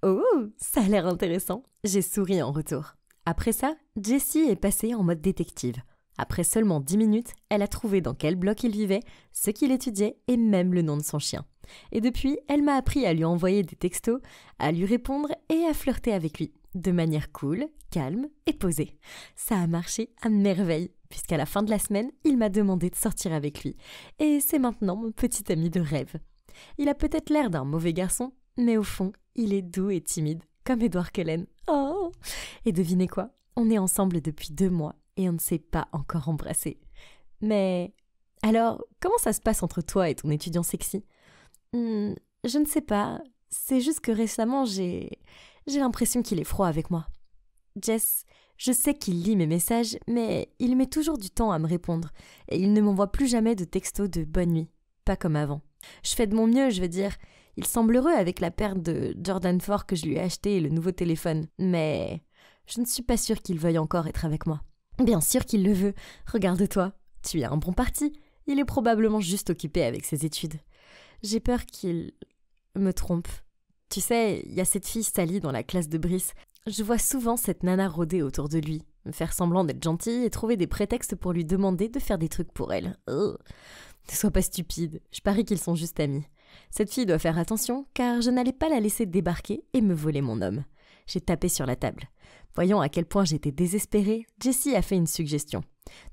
Oh, ça a l'air intéressant. J'ai souri en retour. Après ça, Jessie est passée en mode détective. Après seulement 10 minutes, elle a trouvé dans quel bloc il vivait, ce qu'il étudiait et même le nom de son chien. Et depuis, elle m'a appris à lui envoyer des textos, à lui répondre et à flirter avec lui, de manière cool, calme et posée. Ça a marché à merveille, puisqu'à la fin de la semaine, il m'a demandé de sortir avec lui. Et c'est maintenant mon petit ami de rêve. Il a peut-être l'air d'un mauvais garçon, mais au fond, il est doux et timide, comme Edward Cullen. Oh! Et devinez quoi? On est ensemble depuis 2 mois et on ne s'est pas encore embrassé. Mais alors, comment ça se passe entre toi et ton étudiant sexy? Je ne sais pas. C'est juste que récemment, j'ai l'impression qu'il est froid avec moi. Jess, je sais qu'il lit mes messages, mais il met toujours du temps à me répondre et il ne m'envoie plus jamais de textos de bonne nuit. Pas comme avant. Je fais de mon mieux, je veux dire. Il semble heureux avec la paire de Jordan 4 que je lui ai acheté et le nouveau téléphone. Mais je ne suis pas sûre qu'il veuille encore être avec moi. Bien sûr qu'il le veut. Regarde-toi. Tu es un bon parti. Il est probablement juste occupé avec ses études. J'ai peur qu'il me trompe. Tu sais, il y a cette fille Sally dans la classe de Brice. Je vois souvent cette nana rôder autour de lui, me faire semblant d'être gentille et trouver des prétextes pour lui demander de faire des trucs pour elle. Ne sois pas stupide, je parie qu'ils sont juste amis. Cette fille doit faire attention, car je n'allais pas la laisser débarquer et me voler mon homme. J'ai tapé sur la table. Voyant à quel point j'étais désespérée, Jessie a fait une suggestion.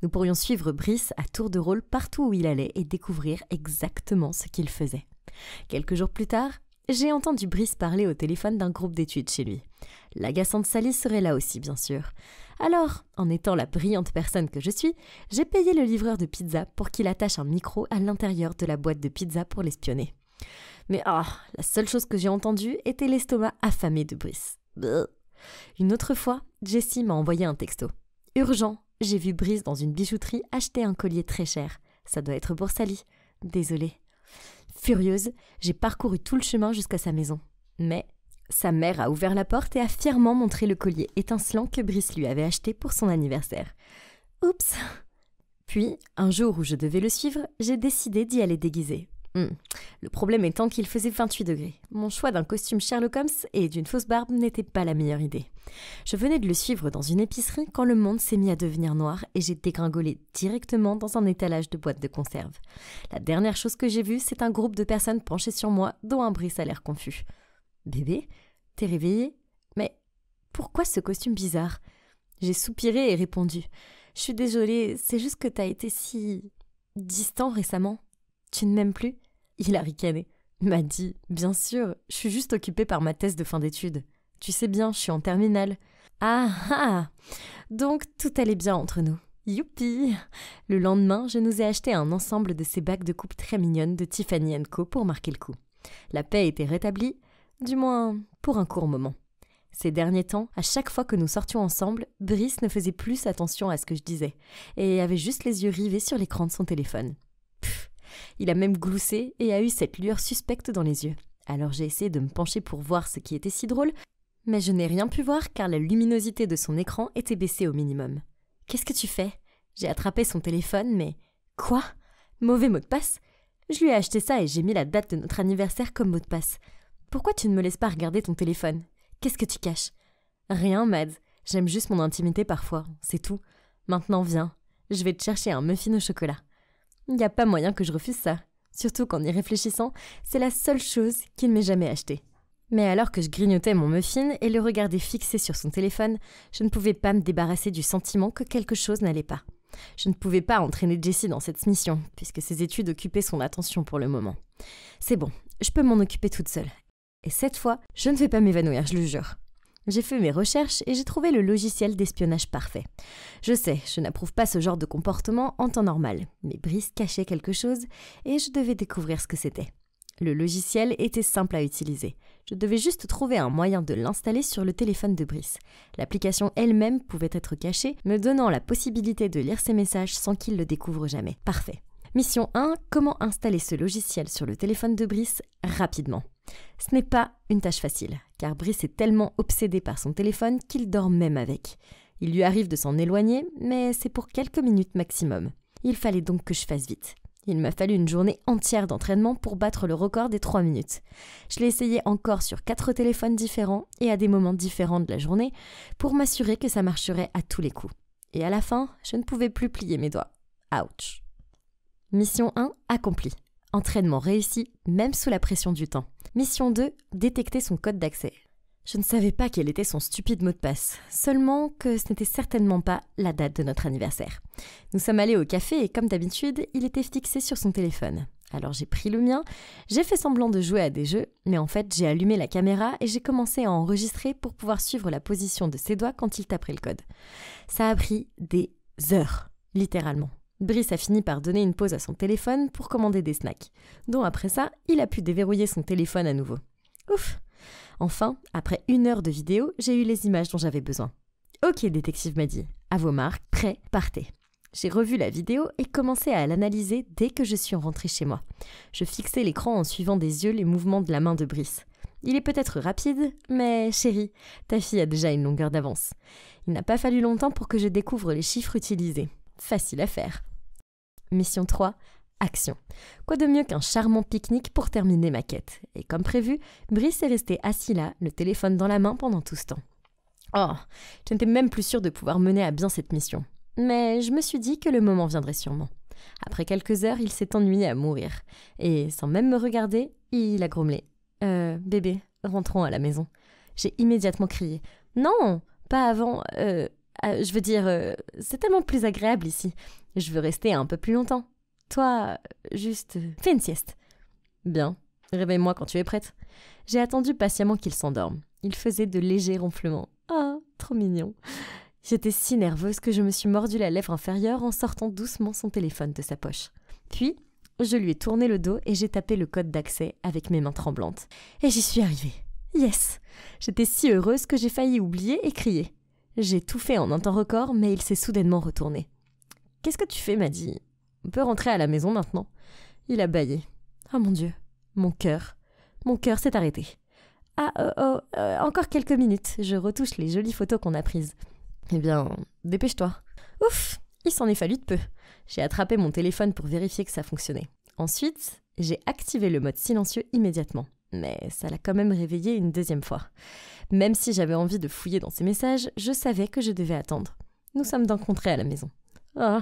Nous pourrions suivre Brice à tour de rôle partout où il allait et découvrir exactement ce qu'il faisait. Quelques jours plus tard, j'ai entendu Brice parler au téléphone d'un groupe d'études chez lui. L'agaçante Sally serait là aussi, bien sûr. Alors, en étant la brillante personne que je suis, j'ai payé le livreur de pizza pour qu'il attache un micro à l'intérieur de la boîte de pizza pour l'espionner. Mais la seule chose que j'ai entendue était l'estomac affamé de Brice. Bleh. Une autre fois, Jessie m'a envoyé un texto. Urgent, j'ai vu Brice dans une bijouterie acheter un collier très cher. Ça doit être pour Sally. Désolée. Furieuse, j'ai parcouru tout le chemin jusqu'à sa maison. Mais sa mère a ouvert la porte et a fièrement montré le collier étincelant que Brice lui avait acheté pour son anniversaire. Oups! Puis, un jour où je devais le suivre, j'ai décidé d'y aller déguisée. Le problème étant qu'il faisait 28 degrés. Mon choix d'un costume Sherlock Holmes et d'une fausse barbe n'était pas la meilleure idée. Je venais de le suivre dans une épicerie quand le monde s'est mis à devenir noir et j'ai dégringolé directement dans un étalage de boîtes de conserve. La dernière chose que j'ai vue, c'est un groupe de personnes penchées sur moi, dont un Brice a l'air confus. « Bébé, t'es réveillée? Mais pourquoi ce costume bizarre ?» J'ai soupiré et répondu. « Je suis désolée, c'est juste que t'as été si distant récemment. Tu ne m'aimes plus ?» Il a ricané. M'a dit « Bien sûr, je suis juste occupée par ma thèse de fin d'études. Tu sais bien, je suis en terminale. » Ah! Donc tout allait bien entre nous. Youpi! Le lendemain, je nous ai acheté un ensemble de ces bagues de coupe très mignonnes de Tiffany & Co pour marquer le coup. La paix était rétablie, du moins pour un court moment. Ces derniers temps, à chaque fois que nous sortions ensemble, Brice ne faisait plus attention à ce que je disais et avait juste les yeux rivés sur l'écran de son téléphone. Il a même gloussé et a eu cette lueur suspecte dans les yeux. Alors j'ai essayé de me pencher pour voir ce qui était si drôle, mais je n'ai rien pu voir car la luminosité de son écran était baissée au minimum. « Qu'est-ce que tu fais ?» J'ai attrapé son téléphone, mais... Quoi ? Mauvais mot de passe ? Je lui ai acheté ça et j'ai mis la date de notre anniversaire comme mot de passe. Pourquoi tu ne me laisses pas regarder ton téléphone ? Qu'est-ce que tu caches ? Rien, Mads. J'aime juste mon intimité parfois, c'est tout. Maintenant viens, je vais te chercher un muffin au chocolat. Il n'y a pas moyen que je refuse ça. Surtout qu'en y réfléchissant, c'est la seule chose qu'il m'ait jamais achetée. Mais alors que je grignotais mon muffin et le regardais fixé sur son téléphone, je ne pouvais pas me débarrasser du sentiment que quelque chose n'allait pas. Je ne pouvais pas entraîner Jessie dans cette mission, puisque ses études occupaient son attention pour le moment. C'est bon, je peux m'en occuper toute seule. Et cette fois, je ne vais pas m'évanouir, je le jure. J'ai fait mes recherches et j'ai trouvé le logiciel d'espionnage parfait. Je sais, je n'approuve pas ce genre de comportement en temps normal, mais Brice cachait quelque chose et je devais découvrir ce que c'était. Le logiciel était simple à utiliser. Je devais juste trouver un moyen de l'installer sur le téléphone de Brice. L'application elle-même pouvait être cachée, me donnant la possibilité de lire ses messages sans qu'il le découvre jamais. Parfait. Mission 1, comment installer ce logiciel sur le téléphone de Brice rapidement. Ce n'est pas une tâche facile, car Brice est tellement obsédé par son téléphone qu'il dort même avec. Il lui arrive de s'en éloigner, mais c'est pour quelques minutes maximum. Il fallait donc que je fasse vite. Il m'a fallu une journée entière d'entraînement pour battre le record des 3 minutes. Je l'ai essayé encore sur 4 téléphones différents et à des moments différents de la journée pour m'assurer que ça marcherait à tous les coups. Et à la fin, je ne pouvais plus plier mes doigts. Ouch. Mission 1 accomplie. Entraînement réussi, même sous la pression du temps. Mission 2, détecter son code d'accès. Je ne savais pas quel était son stupide mot de passe, seulement que ce n'était certainement pas la date de notre anniversaire. Nous sommes allés au café et comme d'habitude, il était fixé sur son téléphone. Alors j'ai pris le mien, j'ai fait semblant de jouer à des jeux, mais en fait j'ai allumé la caméra et j'ai commencé à enregistrer pour pouvoir suivre la position de ses doigts quand il taperait le code. Ça a pris des heures, littéralement. Brice a fini par donner une pause à son téléphone pour commander des snacks, dont après ça, il a pu déverrouiller son téléphone à nouveau. Ouf! Enfin, après 1 heure de vidéo, j'ai eu les images dont j'avais besoin. Ok, détective m'a dit, à vos marques, prêt, partez. J'ai revu la vidéo et commencé à l'analyser dès que je suis rentrée chez moi. Je fixais l'écran en suivant des yeux les mouvements de la main de Brice. Il est peut-être rapide, mais chérie, ta fille a déjà une longueur d'avance. Il n'a pas fallu longtemps pour que je découvre les chiffres utilisés. Facile à faire. Mission 3. Action. Quoi de mieux qu'un charmant pique-nique pour terminer ma quête. Et comme prévu, Brice est resté assis là, le téléphone dans la main pendant tout ce temps. Oh, je n'étais même plus sûre de pouvoir mener à bien cette mission. Mais je me suis dit que le moment viendrait sûrement. Après quelques heures, il s'est ennuyé à mourir. Et sans même me regarder, il a grommelé. Bébé, rentrons à la maison. J'ai immédiatement crié. Non, pas avant. Je veux dire, c'est tellement plus agréable ici. Je veux rester un peu plus longtemps. Toi, juste, fais une sieste. Bien, réveille-moi quand tu es prête. J'ai attendu patiemment qu'il s'endorme. Il faisait de légers ronflements. Ah, trop mignon. J'étais si nerveuse que je me suis mordu la lèvre inférieure en sortant doucement son téléphone de sa poche. Puis, je lui ai tourné le dos et j'ai tapé le code d'accès avec mes mains tremblantes. Et j'y suis arrivée. Yes! J'étais si heureuse que j'ai failli oublier et crier. J'ai tout fait en un temps record, mais il s'est soudainement retourné. « Qu'est-ce que tu fais ?» m'a dit. « On peut rentrer à la maison maintenant ?» Il a bâillé. « Oh mon Dieu, mon cœur s'est arrêté. » « Encore quelques minutes, je retouche les jolies photos qu'on a prises. » « Eh bien, dépêche-toi. » Ouf, il s'en est fallu de peu. J'ai attrapé mon téléphone pour vérifier que ça fonctionnait. Ensuite, j'ai activé le mode silencieux immédiatement. Mais ça l'a quand même réveillé une 2e fois. Même si j'avais envie de fouiller dans ses messages, je savais que je devais attendre. Nous sommes donc rentrés à la maison. Oh,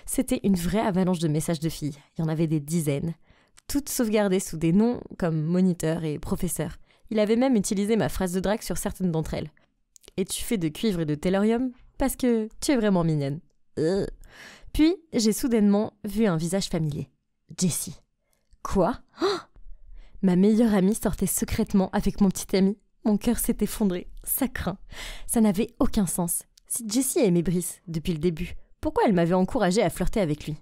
c'était une vraie avalanche de messages de filles. Il y en avait des dizaines. Toutes sauvegardées sous des noms comme moniteur et professeur. Il avait même utilisé ma phrase de drague sur certaines d'entre elles. Es-tu fait de cuivre et de tellurium ? Parce que tu es vraiment mignonne. Puis, j'ai soudainement vu un visage familier. Jessie. Quoi ? Oh ! Ma meilleure amie sortait secrètement avec mon petit ami. Mon cœur s'est effondré. Ça craint. Ça n'avait aucun sens. Si Jessie aimait Brice depuis le début, pourquoi elle m'avait encouragée à flirter avec lui ?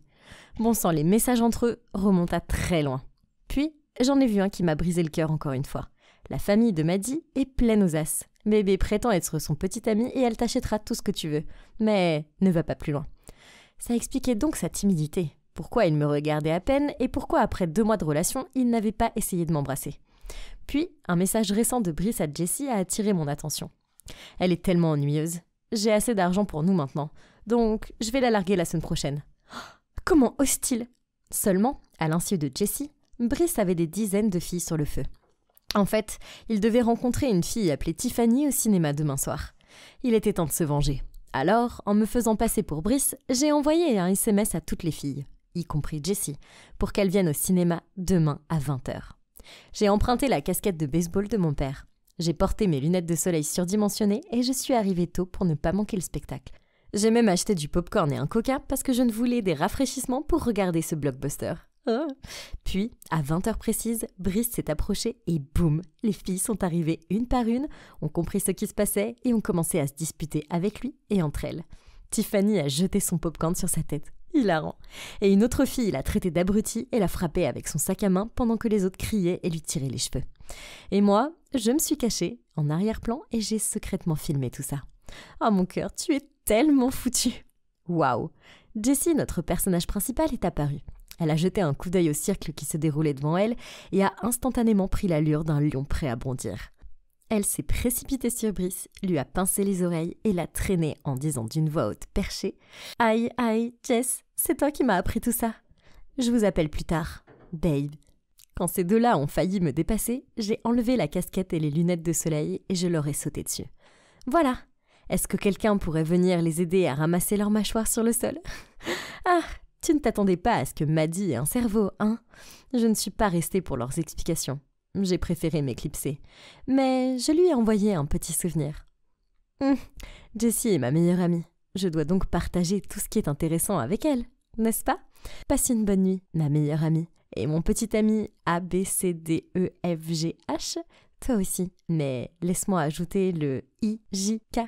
Bon sang, les messages entre eux remontent à très loin. Puis, j'en ai vu un qui m'a brisé le cœur encore une fois. La famille de Maddy est pleine aux as. Bébé prétend être son petit ami et elle t'achètera tout ce que tu veux. Mais ne va pas plus loin. Ça expliquait donc sa timidité. Pourquoi il me regardait à peine et pourquoi après 2 mois de relation, il n'avait pas essayé de m'embrasser. Puis, un message récent de Brice à Jessie a attiré mon attention. Elle est tellement ennuyeuse. J'ai assez d'argent pour nous maintenant. Donc, je vais la larguer la semaine prochaine. Comment ose-t-il ? Seulement, à l'insu de Jessie, Brice avait des dizaines de filles sur le feu. En fait, il devait rencontrer une fille appelée Tiffany au cinéma demain soir. Il était temps de se venger. Alors, en me faisant passer pour Brice, j'ai envoyé un SMS à toutes les filles, y compris Jessie, pour qu'elles viennent au cinéma demain à 20h. J'ai emprunté la casquette de baseball de mon père. J'ai porté mes lunettes de soleil surdimensionnées et je suis arrivée tôt pour ne pas manquer le spectacle. J'ai même acheté du popcorn et un coca parce que je ne voulais des rafraîchissements pour regarder ce blockbuster. Oh. Puis, à 20h précise, Brice s'est approché et boum, les filles sont arrivées une par une, ont compris ce qui se passait et ont commencé à se disputer avec lui et entre elles. Tiffany a jeté son popcorn sur sa tête. Hilarant. Et une autre fille l'a traité d'abruti et l'a frappé avec son sac à main pendant que les autres criaient et lui tiraient les cheveux. Et moi, je me suis cachée en arrière-plan et j'ai secrètement filmé tout ça. Oh mon cœur, tu es tellement foutu. Waouh. Jessie, notre personnage principal, est apparue. Elle a jeté un coup d'œil au cercle qui se déroulait devant elle et a instantanément pris l'allure d'un lion prêt à bondir. Elle s'est précipitée sur Brice, lui a pincé les oreilles et l'a traîné en disant d'une voix haute perchée « Aïe, aïe, Jess, c'est toi qui m'as appris tout ça. Je vous appelle plus tard, Babe. » Quand ces deux-là ont failli me dépasser, j'ai enlevé la casquette et les lunettes de soleil et je leur ai sauté dessus. Voilà. Est-ce que quelqu'un pourrait venir les aider à ramasser leurs mâchoires sur le sol? Ah, tu ne t'attendais pas à ce que Maddie ait un cerveau, hein? Je ne suis pas restée pour leurs explications. J'ai préféré m'éclipser. Mais je lui ai envoyé un petit souvenir. Jessie est ma meilleure amie. Je dois donc partager tout ce qui est intéressant avec elle, n'est-ce pas? Passe une bonne nuit, ma meilleure amie. Et mon petit ami ABCDEFGH, toi aussi. Mais laisse-moi ajouter le IJK.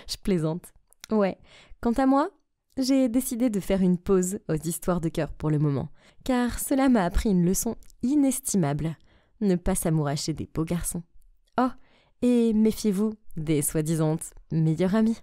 Je plaisante. Ouais. Quant à moi, j'ai décidé de faire une pause aux histoires de cœur pour le moment, car cela m'a appris une leçon inestimable. Ne pas s'amouracher des beaux garçons. Oh, et méfiez-vous des soi-disant meilleurs amis.